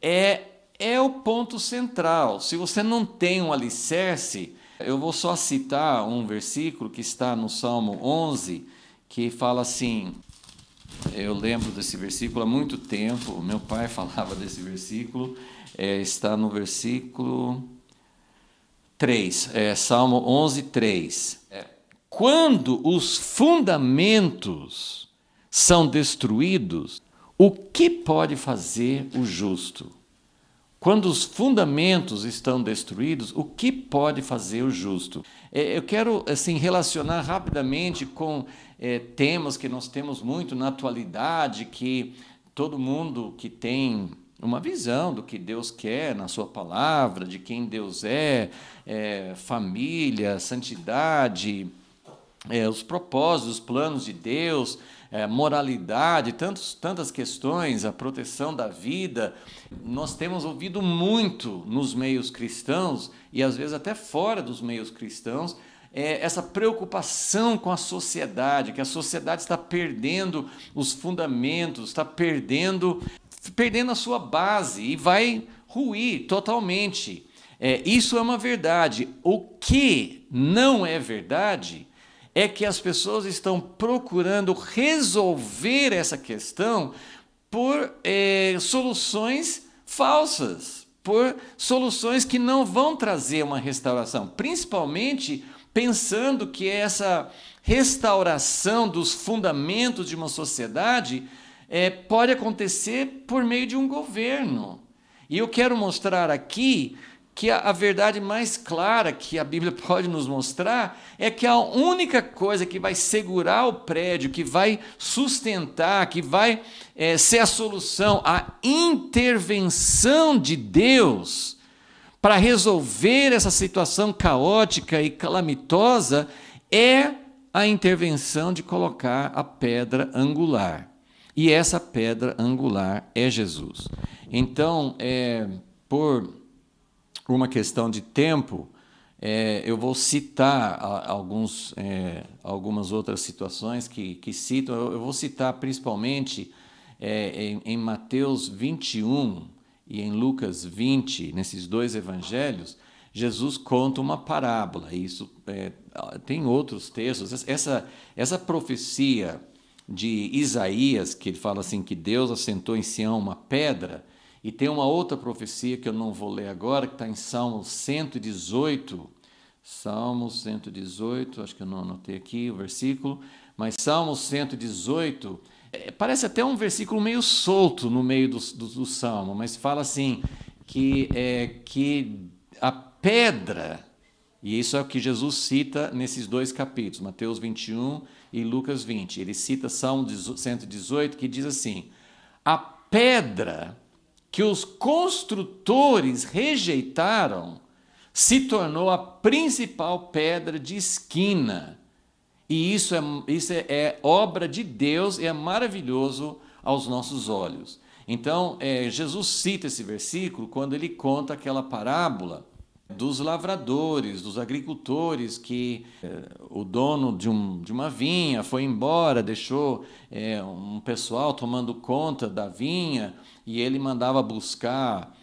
é o ponto central. Se você não tem um alicerce, eu vou só citar um versículo que está no Salmo 11, que fala assim, eu lembro desse versículo há muito tempo, meu pai falava desse versículo, está no versículo 3, Salmo 11, 3. Quando os fundamentos são destruídos, o que pode fazer o justo? Quando os fundamentos estão destruídos, o que pode fazer o justo? Eu quero assim, relacionar rapidamente com temas que nós temos muito na atualidade, que todo mundo que tem uma visão do que Deus quer na sua palavra, de quem Deus família, santidade, os propósitos, os planos de Deus, moralidade, tantas questões, a proteção da vida. Nós temos ouvido muito nos meios cristãos, e às vezes até fora dos meios cristãos, essa preocupação com a sociedade, que a sociedade está perdendo os fundamentos, está perdendo a sua base e vai ruir totalmente. Isso é uma verdade. O que não é verdade é que as pessoas estão procurando resolver essa questão por soluções falsas, por soluções que não vão trazer uma restauração, principalmente pensando que essa restauração dos fundamentos de uma sociedade pode acontecer por meio de um governo. E eu quero mostrar aqui que a verdade mais clara que a Bíblia pode nos mostrar é que a única coisa que vai segurar o prédio, que vai sustentar, que vai ser a solução, a intervenção de Deus para resolver essa situação caótica e calamitosa, é a intervenção de colocar a pedra angular. E essa pedra angular é Jesus. Então, por uma questão de tempo, eu vou citar algumas outras situações que citam. Eu vou citar principalmente em Mateus 21 e em Lucas 20, nesses dois evangelhos, Jesus conta uma parábola. Isso tem outros textos. Essa profecia de Isaías, que ele fala assim, que Deus assentou em Sião uma pedra, E tem uma outra profecia que eu não vou ler agora, que está em Salmo 118. Salmo 118, acho que eu não anotei aqui o versículo, mas Salmo 118, parece até um versículo meio solto no meio do Salmo, mas fala assim, que a pedra, e isso é o que Jesus cita nesses dois capítulos, Mateus 21 e Lucas 20, ele cita Salmo 118, que diz assim, a pedra que os construtores rejeitaram se tornou a principal pedra de esquina. E isso é obra de Deus e é maravilhoso aos nossos olhos. Então, Jesus cita esse versículo quando ele conta aquela parábola dos lavradores, dos agricultores, que o dono de uma vinha foi embora, deixou um pessoal tomando conta da vinha, e ele mandava buscar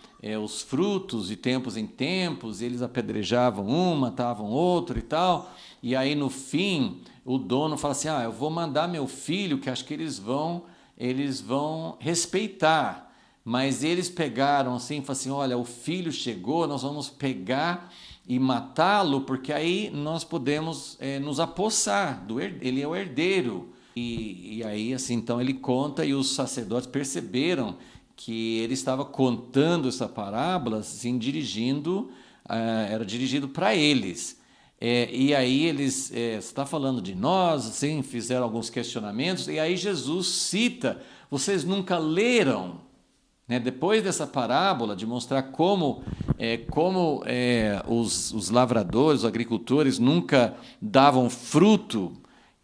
os frutos de tempos em tempos, eles apedrejavam um, matavam outro e tal, e aí no fim o dono fala assim, eu vou mandar meu filho, que acho que eles vão respeitar. Mas eles pegaram assim, falaram assim, olha, o filho chegou, nós vamos pegar e matá-lo, porque aí nós podemos nos apossar, ele é o herdeiro. E aí, assim, então ele conta e os sacerdotes perceberam que ele estava contando essa parábola, assim, era dirigido para eles. E aí eles, você está falando de nós, assim, fizeram alguns questionamentos, e aí Jesus cita, vocês nunca leram? Depois dessa parábola, de mostrar como os lavradores, os agricultores nunca davam fruto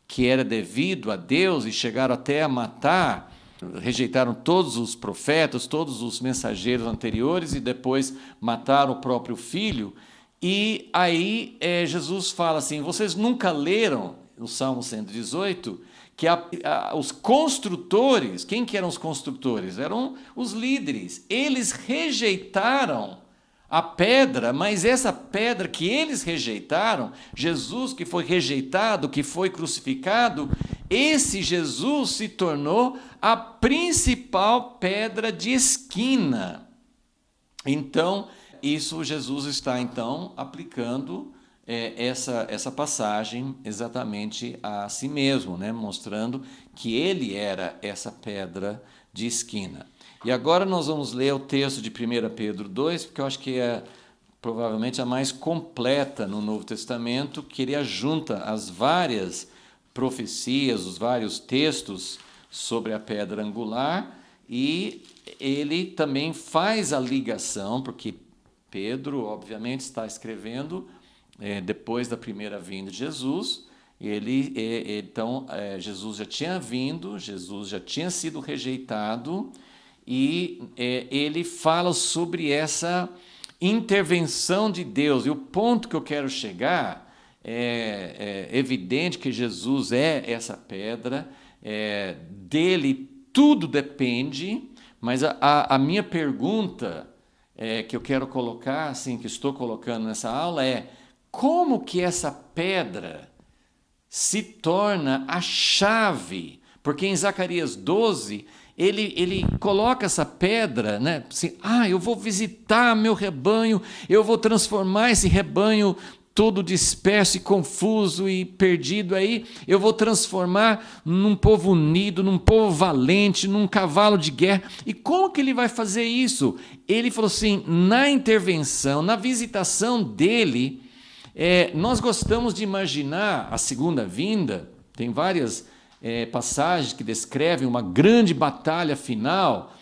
que era devido a Deus e chegaram até a matar, rejeitaram todos os profetas, todos os mensageiros anteriores e depois mataram o próprio filho. E aí Jesus fala assim, vocês nunca leram, no Salmo 118, que os construtores, quem que eram os construtores? Eram os líderes. Eles rejeitaram a pedra, mas essa pedra que eles rejeitaram, Jesus que foi rejeitado, que foi crucificado, esse Jesus se tornou a principal pedra de esquina. Então, isso Jesus está então aplicando essa passagem exatamente a si mesmo, mostrando que ele era essa pedra de esquina. E agora nós vamos ler o texto de 1 Pedro 2, porque eu acho que é provavelmente a mais completa no Novo Testamento, que ele ajunta as várias profecias, os vários textos sobre a pedra angular, e ele também faz a ligação, porque Pedro, obviamente, está escrevendo depois da primeira vinda de Jesus. Então, Jesus já tinha vindo, Jesus já tinha sido rejeitado, e ele fala sobre essa intervenção de Deus. E o ponto que eu quero chegar é evidente que Jesus é essa pedra, dele tudo depende, mas a minha pergunta que eu quero colocar, assim, que estou colocando nessa aula é: como que essa pedra se torna a chave? Porque em Zacarias 12, ele coloca essa pedra, assim, eu vou visitar meu rebanho, eu vou transformar esse rebanho todo disperso e confuso e perdido aí, eu vou transformar num povo unido, num povo valente, num cavalo de guerra. E como que ele vai fazer isso? Ele falou assim, na intervenção, na visitação dele, nós gostamos de imaginar a segunda vinda, tem várias passagens que descrevem uma grande batalha final,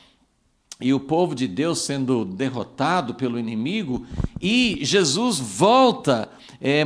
e o povo de Deus sendo derrotado pelo inimigo, e Jesus volta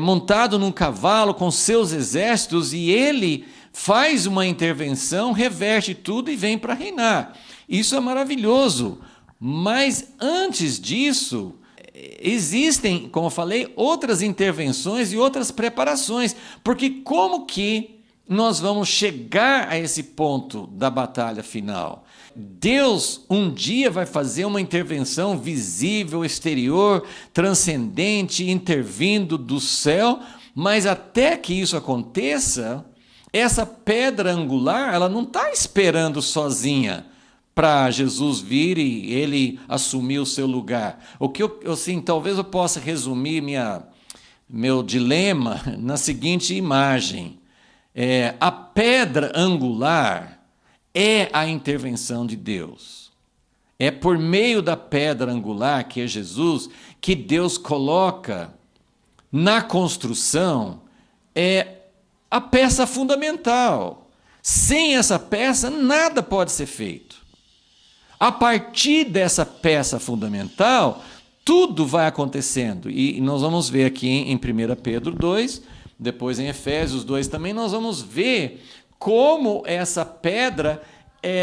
montado num cavalo com seus exércitos, e ele faz uma intervenção, reverte tudo e vem para reinar. Isso é maravilhoso, mas antes disso, existem, como eu falei, outras intervenções e outras preparações, porque como que nós vamos chegar a esse ponto da batalha final? Deus um dia vai fazer uma intervenção visível, exterior, transcendente, intervindo do céu, mas até que isso aconteça, essa pedra angular, ela não está esperando sozinha para Jesus vir e ele assumir o seu lugar. O que assim, talvez eu possa resumir meu dilema na seguinte imagem. A pedra angular é a intervenção de Deus. É por meio da pedra angular, que é Jesus, que Deus coloca na construção a peça fundamental. Sem essa peça, nada pode ser feito. A partir dessa peça fundamental, tudo vai acontecendo. E nós vamos ver aqui em 1 Pedro 2, depois em Efésios 2 também, nós vamos ver como essa pedra,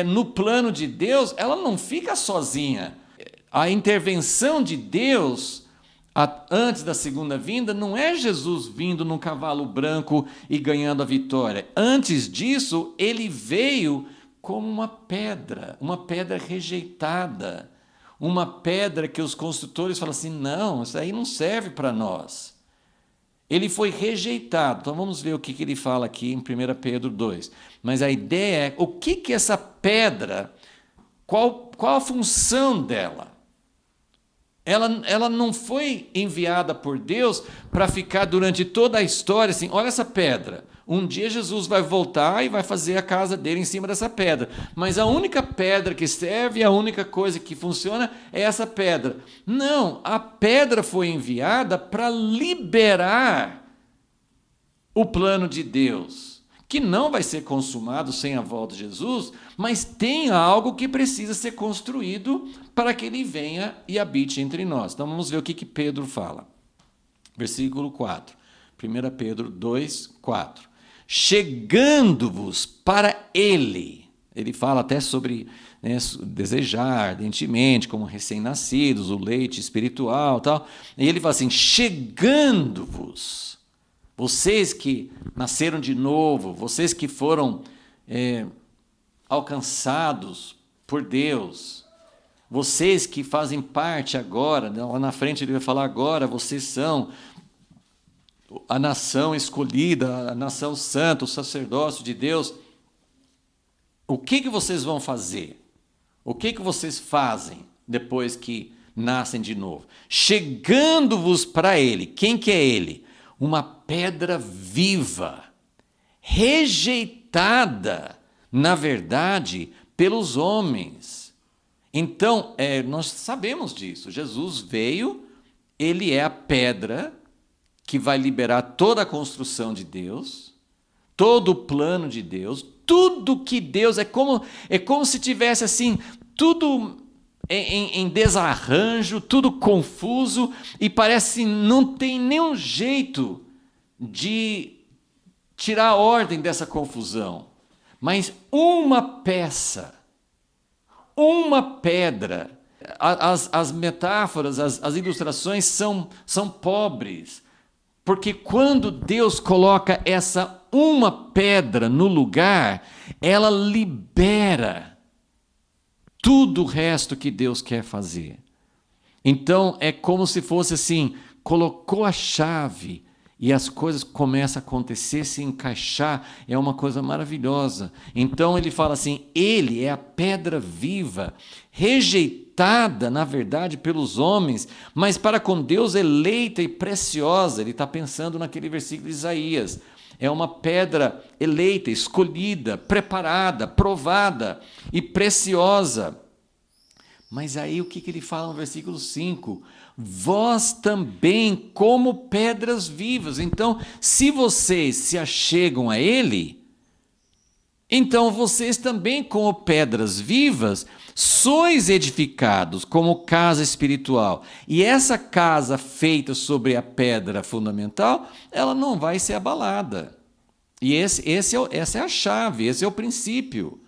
no plano de Deus, ela não fica sozinha. A intervenção de Deus, antes da segunda vinda, não é Jesus vindo num cavalo branco e ganhando a vitória. Antes disso, ele veio como uma pedra rejeitada, uma pedra que os construtores falam assim, não, isso aí não serve para nós. Ele foi rejeitado. Então vamos ver o que ele fala aqui em 1 Pedro 2. Mas a ideia é, o que essa pedra, qual a função dela? Ela não foi enviada por Deus para ficar durante toda a história assim, olha essa pedra. Um dia Jesus vai voltar e vai fazer a casa dele em cima dessa pedra. Mas a única pedra que serve, a única coisa que funciona é essa pedra. Não, a pedra foi enviada para liberar o plano de Deus, que não vai ser consumado sem a volta de Jesus, mas tem algo que precisa ser construído para que ele venha e habite entre nós. Então vamos ver o que Pedro fala. Versículo 4. 1 Pedro 2, 4. Chegando-vos para ele. Ele fala até sobre desejar ardentemente, como recém-nascidos, o leite espiritual, tal. E ele fala assim, chegando-vos. Vocês que nasceram de novo, vocês que foram alcançados por Deus, vocês que fazem parte agora, lá na frente ele vai falar agora, vocês são a nação escolhida, a nação santa, o sacerdócio de Deus. O que vocês vão fazer? O que vocês fazem depois que nascem de novo? Chegando-vos para ele. Quem que é ele? Uma pedra viva, rejeitada, na verdade, pelos homens. Então, nós sabemos disso. Jesus veio, ele é a pedra que vai liberar toda a construção de Deus, todo o plano de Deus, tudo que Deus... É como se tivesse assim, tudo em desarranjo, tudo confuso, e parece não tem nenhum jeito de tirar a ordem dessa confusão. Mas uma peça, uma pedra, as metáforas, as ilustrações são pobres, porque quando Deus coloca essa uma pedra no lugar, ela libera tudo o resto que Deus quer fazer. Então é como se fosse assim, colocou a chave e as coisas começam a acontecer, se encaixar, é uma coisa maravilhosa. Então ele fala assim, ele é a pedra viva, rejeitada, na verdade, pelos homens, mas para com Deus eleita e preciosa. Ele está pensando naquele versículo de Isaías. É uma pedra eleita, escolhida, preparada, provada e preciosa. Mas aí o que ele fala no versículo 5? Vós também como pedras vivas. Então, se vocês se achegam a ele, então vocês também como pedras vivas sois edificados como casa espiritual. E essa casa feita sobre a pedra fundamental, ela não vai ser abalada. E essa é a chave, esse é o princípio.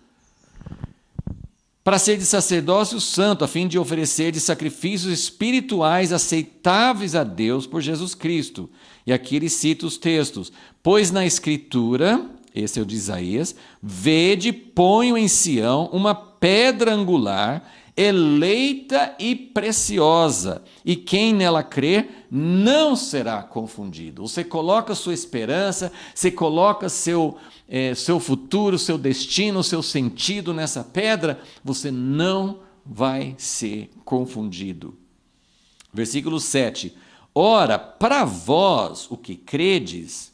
Para ser de sacerdócio santo, a fim de oferecer de sacrifícios espirituais aceitáveis a Deus por Jesus Cristo. E aqui ele cita os textos. Pois na Escritura, esse é o de Isaías, vede, ponho em Sião uma pedra angular, eleita e preciosa, e quem nela crer não será confundido. Você coloca sua esperança, você coloca seu futuro, seu destino, seu sentido nessa pedra, você não vai ser confundido. Versículo 7. Ora, para vós, o que credes,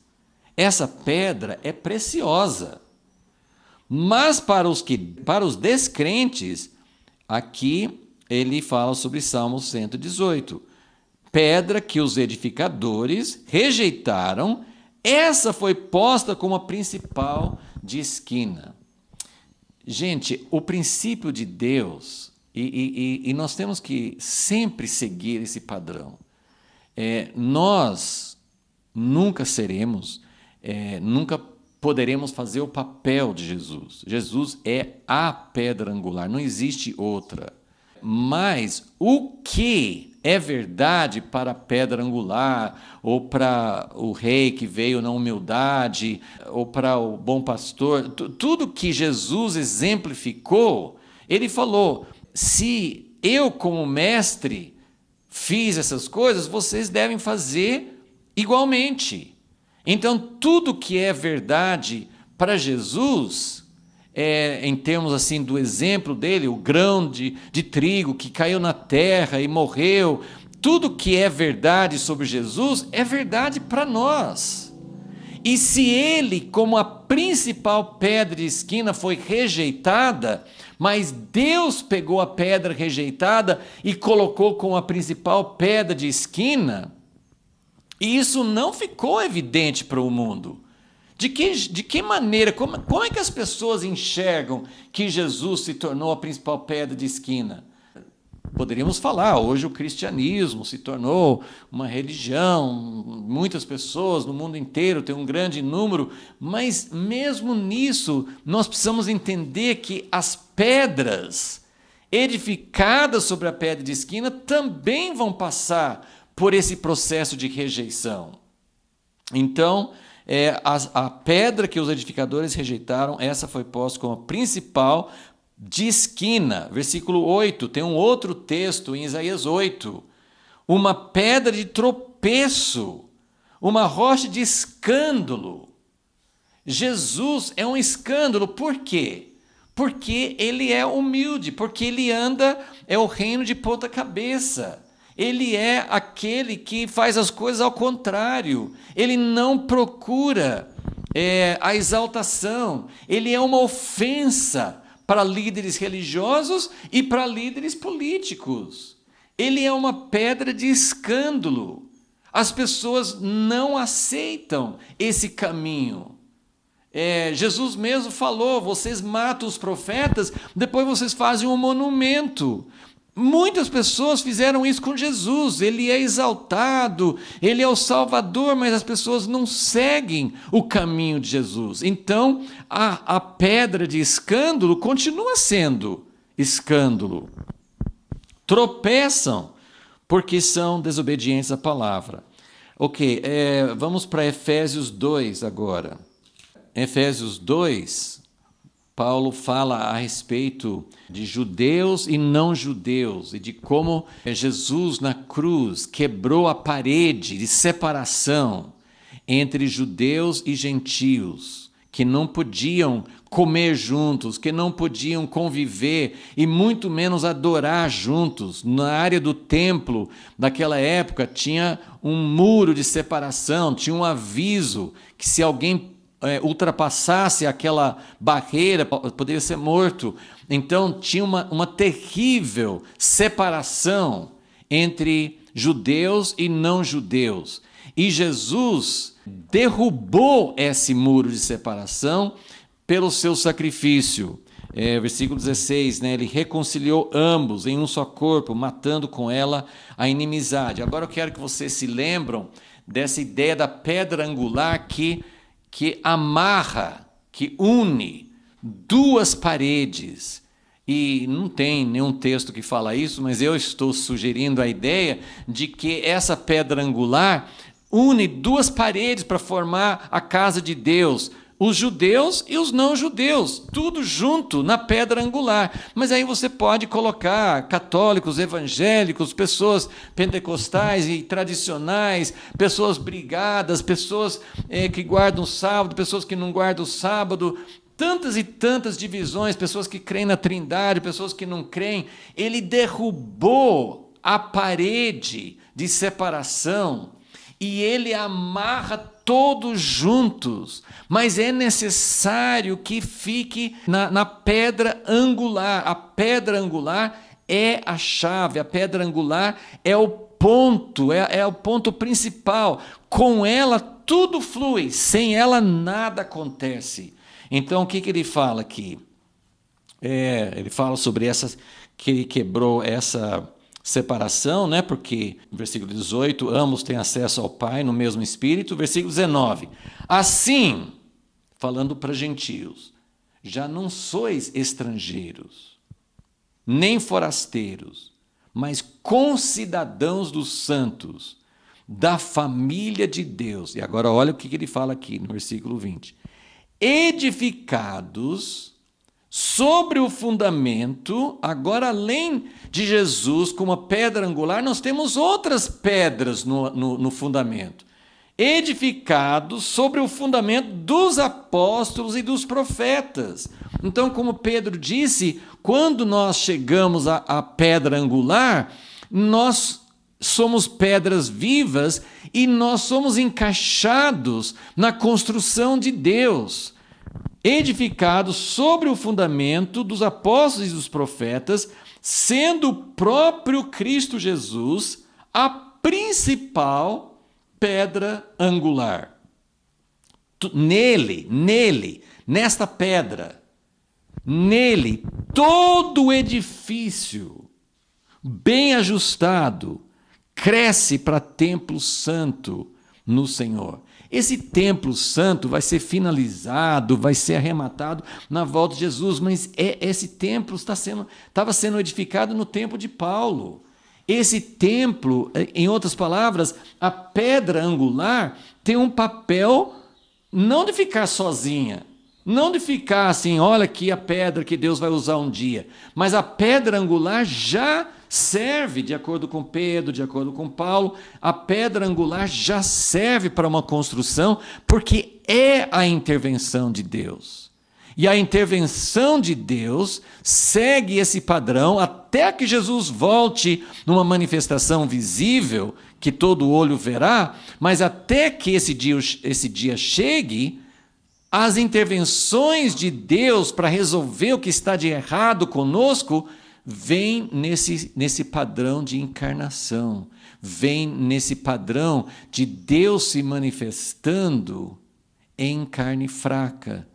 essa pedra é preciosa, mas para os descrentes, aqui ele fala sobre Salmo 118. Pedra que os edificadores rejeitaram, essa foi posta como a principal de esquina. Gente, o princípio de Deus, e nós temos que sempre seguir esse padrão. Nós nunca seremos, nunca poderemos fazer o papel de Jesus. Jesus é a pedra angular, não existe outra. Mas o que é verdade para a pedra angular, ou para o rei que veio na humildade, ou para o bom pastor, tudo que Jesus exemplificou, ele falou: se eu, como mestre, fiz essas coisas, vocês devem fazer igualmente. Então, tudo que é verdade para Jesus, em termos assim do exemplo dele, o grão de trigo que caiu na terra e morreu, tudo que é verdade sobre Jesus é verdade para nós. E se ele, como a principal pedra de esquina, foi rejeitada, mas Deus pegou a pedra rejeitada e colocou como a principal pedra de esquina, e isso não ficou evidente para o mundo. De que maneira, como é que as pessoas enxergam que Jesus se tornou a principal pedra de esquina? Poderíamos falar, hoje o cristianismo se tornou uma religião, muitas pessoas no mundo inteiro têm um grande número, mas mesmo nisso nós precisamos entender que as pedras edificadas sobre a pedra de esquina também vão passar por esse processo de rejeição. Então, a pedra que os edificadores rejeitaram, essa foi posta como a principal de esquina. Versículo 8, tem um outro texto em Isaías 8. Uma pedra de tropeço, uma rocha de escândalo. Jesus é um escândalo, por quê? Porque ele é humilde, porque ele anda, é o reino de ponta cabeça. Ele é aquele que faz as coisas ao contrário. Ele não procura a exaltação. Ele é uma ofensa para líderes religiosos e para líderes políticos. Ele é uma pedra de escândalo. As pessoas não aceitam esse caminho. Jesus mesmo falou: vocês matam os profetas, depois vocês fazem um monumento. Muitas pessoas fizeram isso com Jesus. Ele é exaltado, ele é o Salvador, mas as pessoas não seguem o caminho de Jesus. Então, a pedra de escândalo continua sendo escândalo. Tropeçam porque são desobedientes à palavra. Ok, vamos para Efésios 2 agora. Efésios 2... Paulo fala a respeito de judeus e não judeus e de como Jesus na cruz quebrou a parede de separação entre judeus e gentios, que não podiam comer juntos, que não podiam conviver e muito menos adorar juntos. Na área do templo daquela época tinha um muro de separação, tinha um aviso que se alguém ultrapassasse aquela barreira, poderia ser morto. Então tinha uma terrível separação entre judeus e não judeus. E Jesus derrubou esse muro de separação pelo seu sacrifício. Versículo 16, ele reconciliou ambos em um só corpo, matando com ela a inimizade. Agora eu quero que vocês se lembram dessa ideia da pedra angular que amarra, que une duas paredes. E não tem nenhum texto que fala isso, mas eu estou sugerindo a ideia de que essa pedra angular une duas paredes para formar a casa de Deus, os judeus e os não-judeus, tudo junto na pedra angular. Mas aí você pode colocar católicos, evangélicos, pessoas pentecostais e tradicionais, pessoas brigadas, pessoas que guardam o sábado, pessoas que não guardam o sábado, tantas e tantas divisões, pessoas que creem na Trindade, pessoas que não creem. Ele derrubou a parede de separação e ele amarra todos juntos, mas é necessário que fique na pedra angular. A pedra angular é a chave, a pedra angular é o ponto, é o ponto principal. Com ela tudo flui, sem ela nada acontece. Então o que ele fala aqui? Ele fala sobre que ele quebrou essa separação, né? Porque, no versículo 18, ambos têm acesso ao Pai no mesmo Espírito. Versículo 19, assim, falando para gentios, já não sois estrangeiros, nem forasteiros, mas concidadãos dos santos, da família de Deus. E agora olha o que ele fala aqui no versículo 20. Edificados sobre o fundamento, agora além de Jesus como a pedra angular, nós temos outras pedras no fundamento. Edificados sobre o fundamento dos apóstolos e dos profetas. Então, como Pedro disse, quando nós chegamos à pedra angular, nós somos pedras vivas e nós somos encaixados na construção de Deus. Edificados sobre o fundamento dos apóstolos e dos profetas, sendo o próprio Cristo Jesus a principal pedra angular. Nesta pedra, nele, todo o edifício bem ajustado cresce para templo santo no Senhor. Esse templo santo vai ser finalizado, vai ser arrematado na volta de Jesus, mas esse templo estava sendo edificado no tempo de Paulo. Esse templo, em outras palavras, a pedra angular tem um papel não de ficar sozinha, não de ficar assim, olha aqui a pedra que Deus vai usar um dia, mas a pedra angular já serve, de acordo com Pedro, de acordo com Paulo, a pedra angular já serve para uma construção, porque é a intervenção de Deus. E a intervenção de Deus segue esse padrão até que Jesus volte numa manifestação visível, que todo olho verá, mas até que esse dia chegue, as intervenções de Deus para resolver o que está de errado conosco vem nesse padrão de encarnação, vem nesse padrão de Deus se manifestando em carne fraca.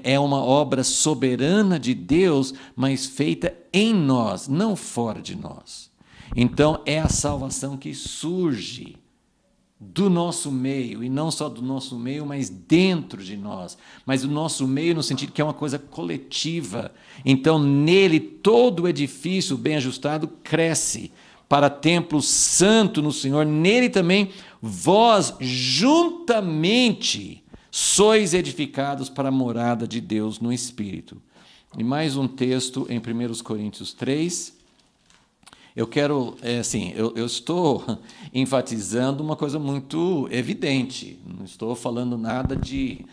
É uma obra soberana de Deus, mas feita em nós, não fora de nós. Então é a salvação que surge do nosso meio, e não só do nosso meio, mas dentro de nós. Mas do nosso meio no sentido que é uma coisa coletiva. Então, nele, todo o edifício bem ajustado cresce para templo santo no Senhor. Nele também, vós juntamente sois edificados para a morada de Deus no Espírito. E mais um texto em 1 Coríntios 3, eu quero, eu estou enfatizando uma coisa muito evidente, não estou falando nada de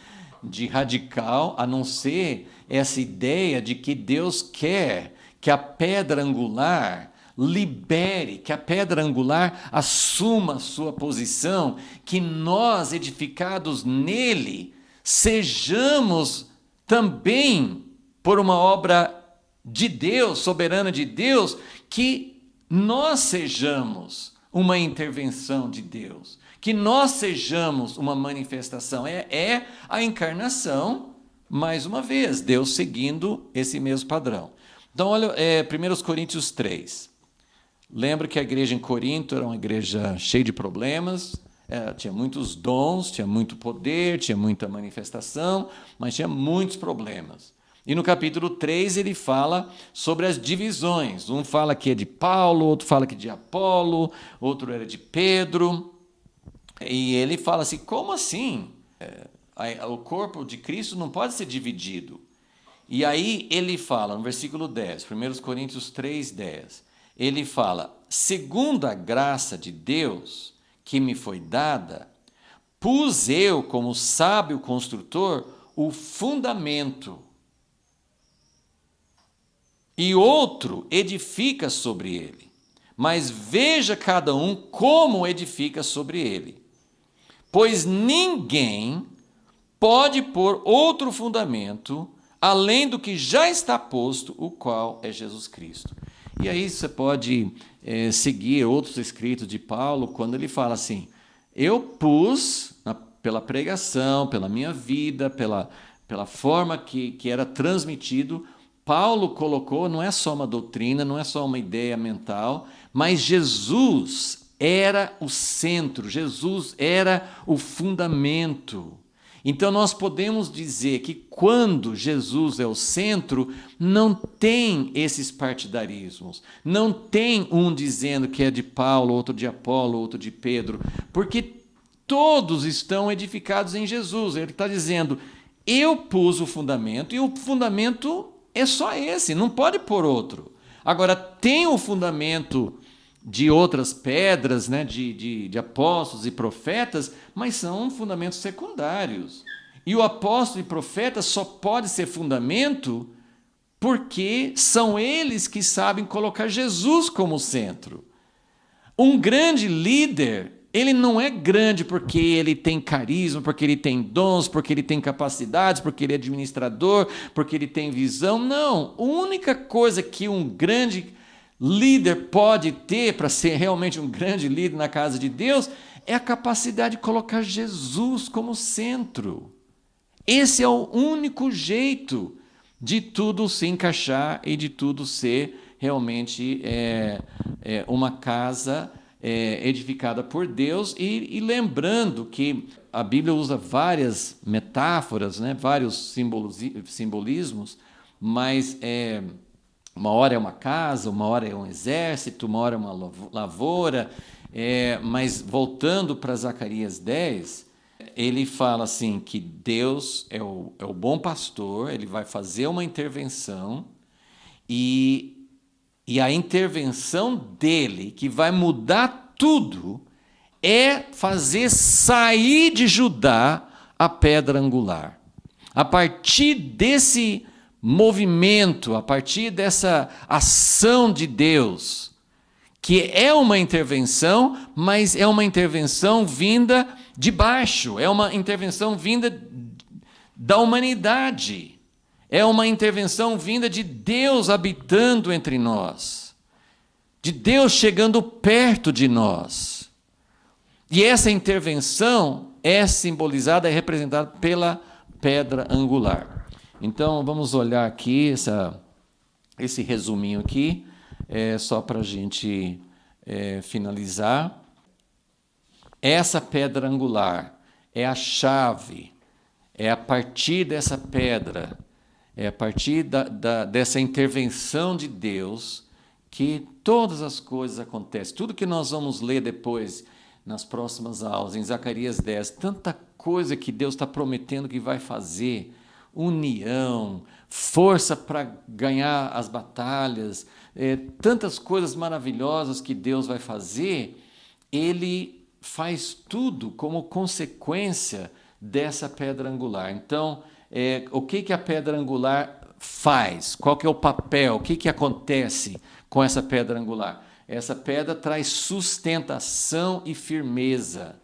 radical, a não ser essa ideia de que Deus quer que a pedra angular libere, que a pedra angular assuma a sua posição, que nós, edificados nele, sejamos também, por uma obra de Deus, soberana de Deus, que nós sejamos uma intervenção de Deus, que nós sejamos uma manifestação. É a encarnação, mais uma vez, Deus seguindo esse mesmo padrão. Então, olha, 1 Coríntios 3. Lembra que a igreja em Corinto era uma igreja cheia de problemas, tinha muitos dons, tinha muito poder, tinha muita manifestação, mas tinha muitos problemas. E no capítulo 3 ele fala sobre as divisões. Um fala que é de Paulo, outro fala que é de Apolo, outro era de Pedro. E ele fala assim, como assim? O corpo de Cristo não pode ser dividido. E aí ele fala, no versículo 10, 1 Coríntios 3:10, ele fala: segundo a graça de Deus que me foi dada, pus eu, como sábio construtor, o fundamento, e outro edifica sobre ele. Mas veja cada um como edifica sobre ele. Pois ninguém pode pôr outro fundamento além do que já está posto, o qual é Jesus Cristo. E aí você pode seguir outros escritos de Paulo, quando ele fala assim: eu pus, pela pregação, pela minha vida, pela forma que era transmitido, Paulo colocou, não é só uma doutrina, não é só uma ideia mental, mas Jesus era o centro, Jesus era o fundamento. Então nós podemos dizer que quando Jesus é o centro, não tem esses partidarismos, não tem um dizendo que é de Paulo, outro de Apolo, outro de Pedro, porque todos estão edificados em Jesus. Ele está dizendo: eu pus o fundamento, e o fundamento é só esse, não pode pôr outro. Agora, tem o fundamento de outras pedras, né, de apóstolos e profetas, mas são fundamentos secundários. E o apóstolo e profeta só pode ser fundamento porque são eles que sabem colocar Jesus como centro. Um grande líder, ele não é grande porque ele tem carisma, porque ele tem dons, porque ele tem capacidades, porque ele é administrador, porque ele tem visão. Não, a única coisa que um grande líder pode ter para ser realmente um grande líder na casa de Deus é a capacidade de colocar Jesus como centro. Esse é o único jeito de tudo se encaixar e de tudo ser realmente uma casa edificada por Deus. E lembrando que a Bíblia usa várias metáforas, né, vários simbolismos, mas uma hora é uma casa, uma hora é um exército, uma hora é uma lavoura. Mas voltando para Zacarias 10, ele fala assim que Deus é o bom pastor, ele vai fazer uma intervenção, e a intervenção dele, que vai mudar tudo, é fazer sair de Judá a pedra angular. A partir desse movimento, a partir dessa ação de Deus, que é uma intervenção, mas é uma intervenção vinda de baixo, é uma intervenção vinda da humanidade, é uma intervenção vinda de Deus habitando entre nós, de Deus chegando perto de nós. E essa intervenção é simbolizada, é representada pela pedra angular. Então, vamos olhar aqui esse resuminho aqui, só para a gente finalizar. Essa pedra angular é a chave, é a partir dessa pedra, é a partir dessa intervenção de Deus que todas as coisas acontecem. Tudo que nós vamos ler depois, nas próximas aulas, em Zacarias 10, tanta coisa que Deus está prometendo que vai fazer, união, força para ganhar as batalhas, tantas coisas maravilhosas que Deus vai fazer, Ele faz tudo como consequência dessa pedra angular. Então, o que a pedra angular faz? Qual que é o papel? O que acontece com essa pedra angular? Essa pedra traz sustentação e firmeza.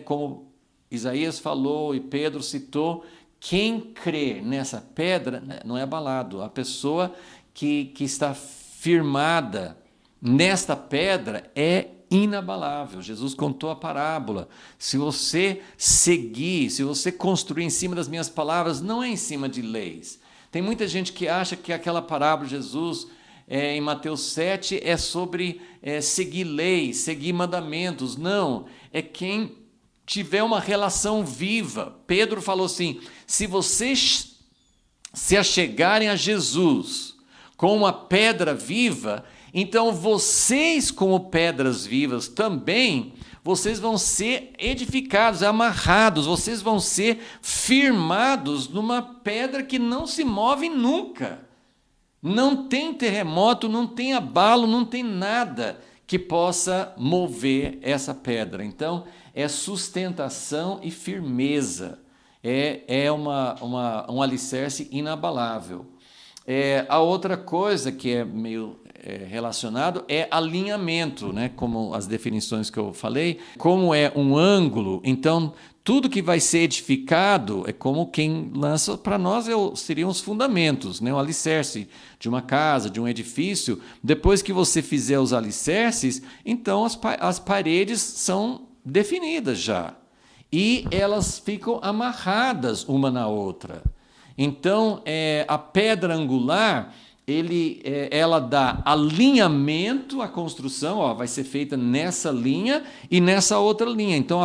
Como Isaías falou e Pedro citou, quem crê nessa pedra não é abalado. A pessoa que está firmada nesta pedra é inabalável. Jesus contou a parábola. Se você seguir, se você construir em cima das minhas palavras, não é em cima de leis. Tem muita gente que acha que aquela parábola de Jesus em Mateus 7 é sobre seguir leis, seguir mandamentos. Não, é quem tiver uma relação viva. Pedro falou assim: se vocês se achegarem a Jesus com uma pedra viva, Então vocês, como pedras vivas também, vocês vão ser edificados, amarrados, vocês vão ser firmados numa pedra que não se move nunca. Não tem terremoto, não tem abalo, não tem nada que possa mover essa pedra. Então, é sustentação e firmeza. É um alicerce inabalável. A outra coisa que é meio relacionado é alinhamento, né? Como as definições que eu falei. Como é um ângulo, então tudo que vai ser edificado é como quem lança, para nós seriam os fundamentos, né? O alicerce de uma casa, de um edifício. Depois que você fizer os alicerces, então as paredes são definidas já. E elas ficam amarradas uma na outra. Então, a pedra angular, ela dá alinhamento à construção, vai ser feita nessa linha e nessa outra linha. Então,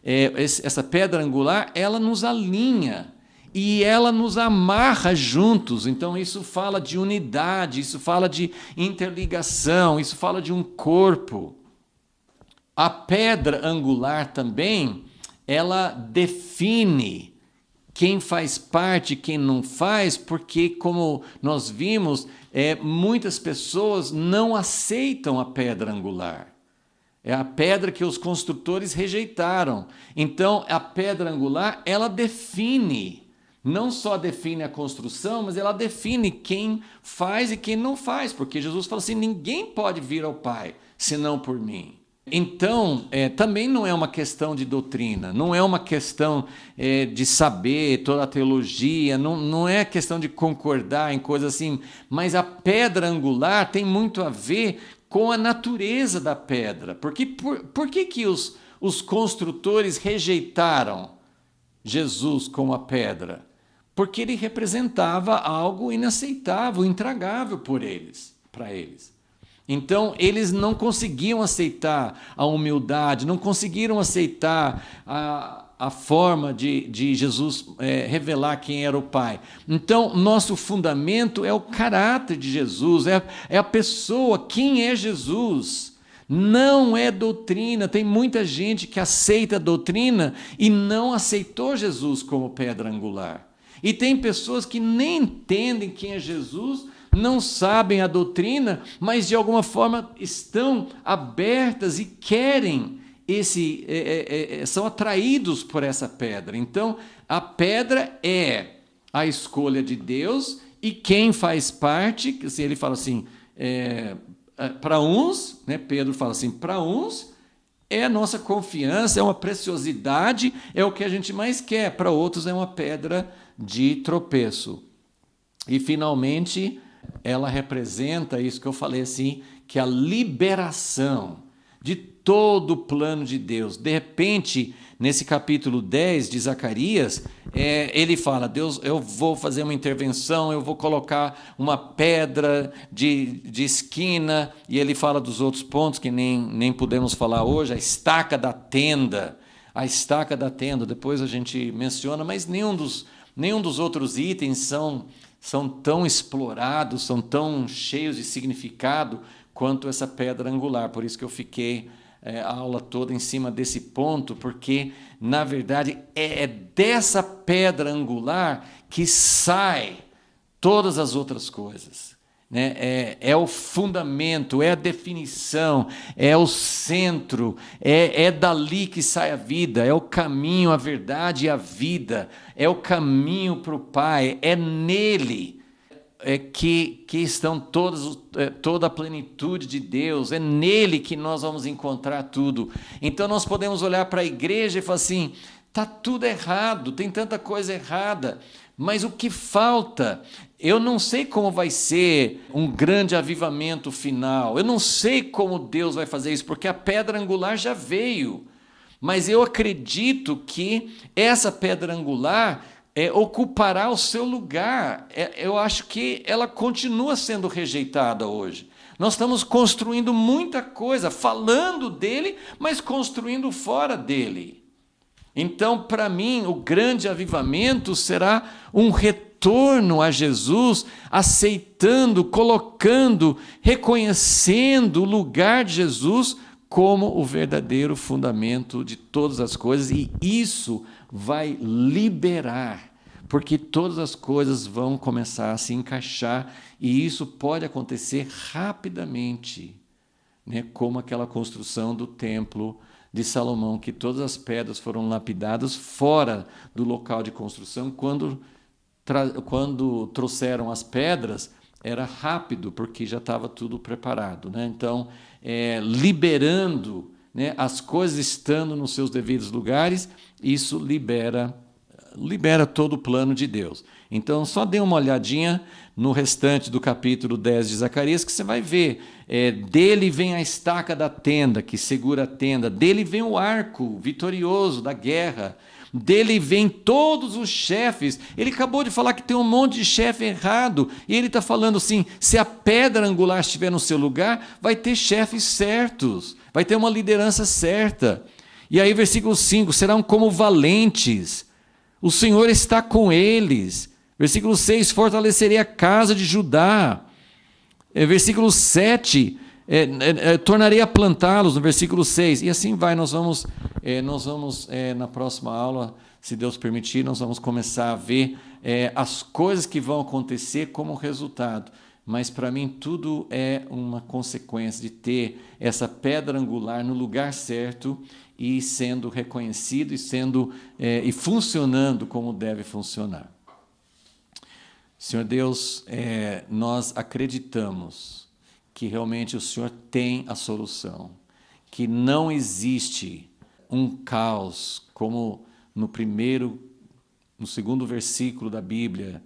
essa pedra angular, ela nos alinha e ela nos amarra juntos. Então, isso fala de unidade, isso fala de interligação, isso fala de um corpo. A pedra angular também, ela define quem faz parte, quem não faz, porque, como nós vimos, muitas pessoas não aceitam a pedra angular. É a pedra que os construtores rejeitaram. Então, a pedra angular, ela define, não só define a construção, mas ela define quem faz e quem não faz, porque Jesus fala assim, ninguém pode vir ao Pai, senão por mim. Então, também não é uma questão de doutrina, não é uma questão de saber toda a teologia, não é questão de concordar em coisas assim, mas a pedra angular tem muito a ver com a natureza da pedra. Porque, por que os construtores rejeitaram Jesus como a pedra? Porque ele representava algo inaceitável, intragável para eles. Então, eles não conseguiam aceitar a humildade, não conseguiram aceitar a forma de Jesus revelar quem era o Pai. Então, nosso fundamento é o caráter de Jesus, é a pessoa, quem é Jesus. Não é doutrina. Tem muita gente que aceita a doutrina e não aceitou Jesus como pedra angular. E tem pessoas que nem entendem quem é Jesus, não sabem a doutrina, mas de alguma forma estão abertas e querem são atraídos por essa pedra. Então, a pedra é a escolha de Deus e quem faz parte, ele fala assim, para uns, né, Pedro fala assim, para uns é a nossa confiança, é uma preciosidade, é o que a gente mais quer, para outros é uma pedra de tropeço. E, finalmente, ela representa isso que eu falei assim, que é a liberação de todo o plano de Deus. De repente, nesse capítulo 10 de Zacarias, ele fala, Deus, eu vou fazer uma intervenção, eu vou colocar uma pedra de esquina, e ele fala dos outros pontos que nem podemos falar hoje, a estaca da tenda, depois a gente menciona, mas nenhum dos outros itens são tão explorados, são tão cheios de significado quanto essa pedra angular. Por isso que eu fiquei a aula toda em cima desse ponto, porque, na verdade, é dessa pedra angular que sai todas as outras coisas. Né? É o fundamento, é a definição, é o centro, é dali que sai a vida, é o caminho, a verdade e a vida, é o caminho para o Pai, é nele que estão toda a plenitude de Deus, é nele que nós vamos encontrar tudo. Então nós podemos olhar para a igreja e falar assim, está tudo errado, tem tanta coisa errada, mas o que falta? Eu não sei como vai ser um grande avivamento final, eu não sei como Deus vai fazer isso, porque a pedra angular já veio, mas eu acredito que essa pedra angular ocupará o seu lugar. Eu acho que ela continua sendo rejeitada hoje. Nós estamos construindo muita coisa, falando dele, mas construindo fora dele. Então, para mim, o grande avivamento será um retorno retorno a Jesus, aceitando, colocando, reconhecendo o lugar de Jesus como o verdadeiro fundamento de todas as coisas, e isso vai liberar, porque todas as coisas vão começar a se encaixar, e isso pode acontecer rapidamente, né? Como aquela construção do templo de Salomão, que todas as pedras foram lapidadas fora do local de construção. Quando trouxeram as pedras, era rápido, porque já estava tudo preparado, né? Então, liberando, né, as coisas estando nos seus devidos lugares, isso libera todo o plano de Deus. Então, só dê uma olhadinha no restante do capítulo 10 de Zacarias, que você vai ver. Dele vem a estaca da tenda, que segura a tenda. Dele vem o arco vitorioso da guerra. Dele vem todos os chefes. Ele acabou de falar que tem um monte de chefe errado. E ele está falando assim, se a pedra angular estiver no seu lugar, vai ter chefes certos. Vai ter uma liderança certa. E aí, versículo 5, serão como valentes. O Senhor está com eles. Versículo 6, fortalecerei a casa de Judá. Versículo 7, tornarei a plantá-los, no versículo 6. E assim vai, nós vamos na próxima aula, se Deus permitir, nós vamos começar a ver as coisas que vão acontecer como resultado. Mas para mim tudo é uma consequência de ter essa pedra angular no lugar certo e sendo reconhecido e funcionando como deve funcionar. Senhor Deus, nós acreditamos que realmente o Senhor tem a solução, que não existe um caos como no segundo versículo da Bíblia,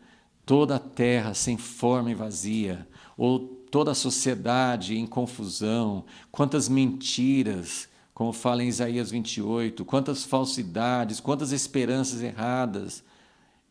toda a terra sem forma e vazia, ou toda a sociedade em confusão, quantas mentiras, como fala em Isaías 28, quantas falsidades, quantas esperanças erradas.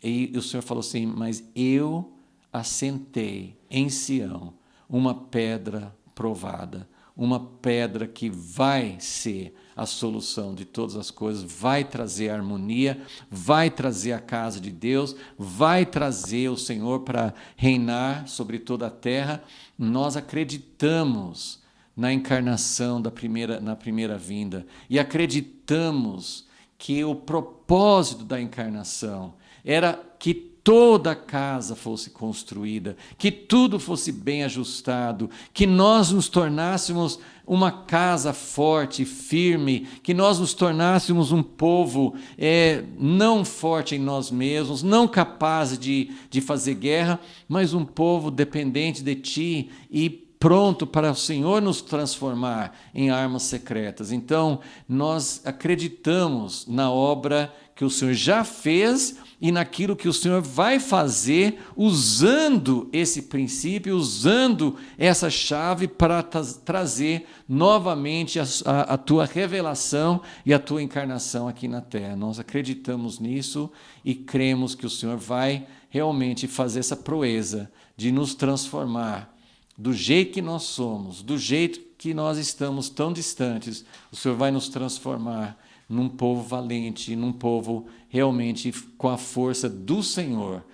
E o Senhor falou assim, mas eu assentei em Sião uma pedra provada, uma pedra que vai ser a solução de todas as coisas, vai trazer harmonia, vai trazer a casa de Deus, vai trazer o Senhor para reinar sobre toda a terra. Nós acreditamos na encarnação na primeira vinda, e acreditamos que o propósito da encarnação era que toda a casa fosse construída, que tudo fosse bem ajustado, que nós nos tornássemos uma casa forte, firme, que nós nos tornássemos um povo não forte em nós mesmos, não capaz de fazer guerra, mas um povo dependente de Ti e pronto para o Senhor nos transformar em armas secretas. Então, nós acreditamos na obra que o Senhor já fez e naquilo que o Senhor vai fazer, usando esse princípio, usando essa chave para trazer novamente a Tua revelação e a Tua encarnação aqui na terra. Nós acreditamos nisso e cremos que o Senhor vai realmente fazer essa proeza de nos transformar do jeito que nós somos, do jeito que nós estamos tão distantes. O Senhor vai nos transformar num povo valente, num povo realmente com a força do Senhor,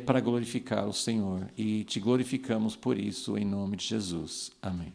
para glorificar o Senhor. E te glorificamos por isso, em nome de Jesus. Amém.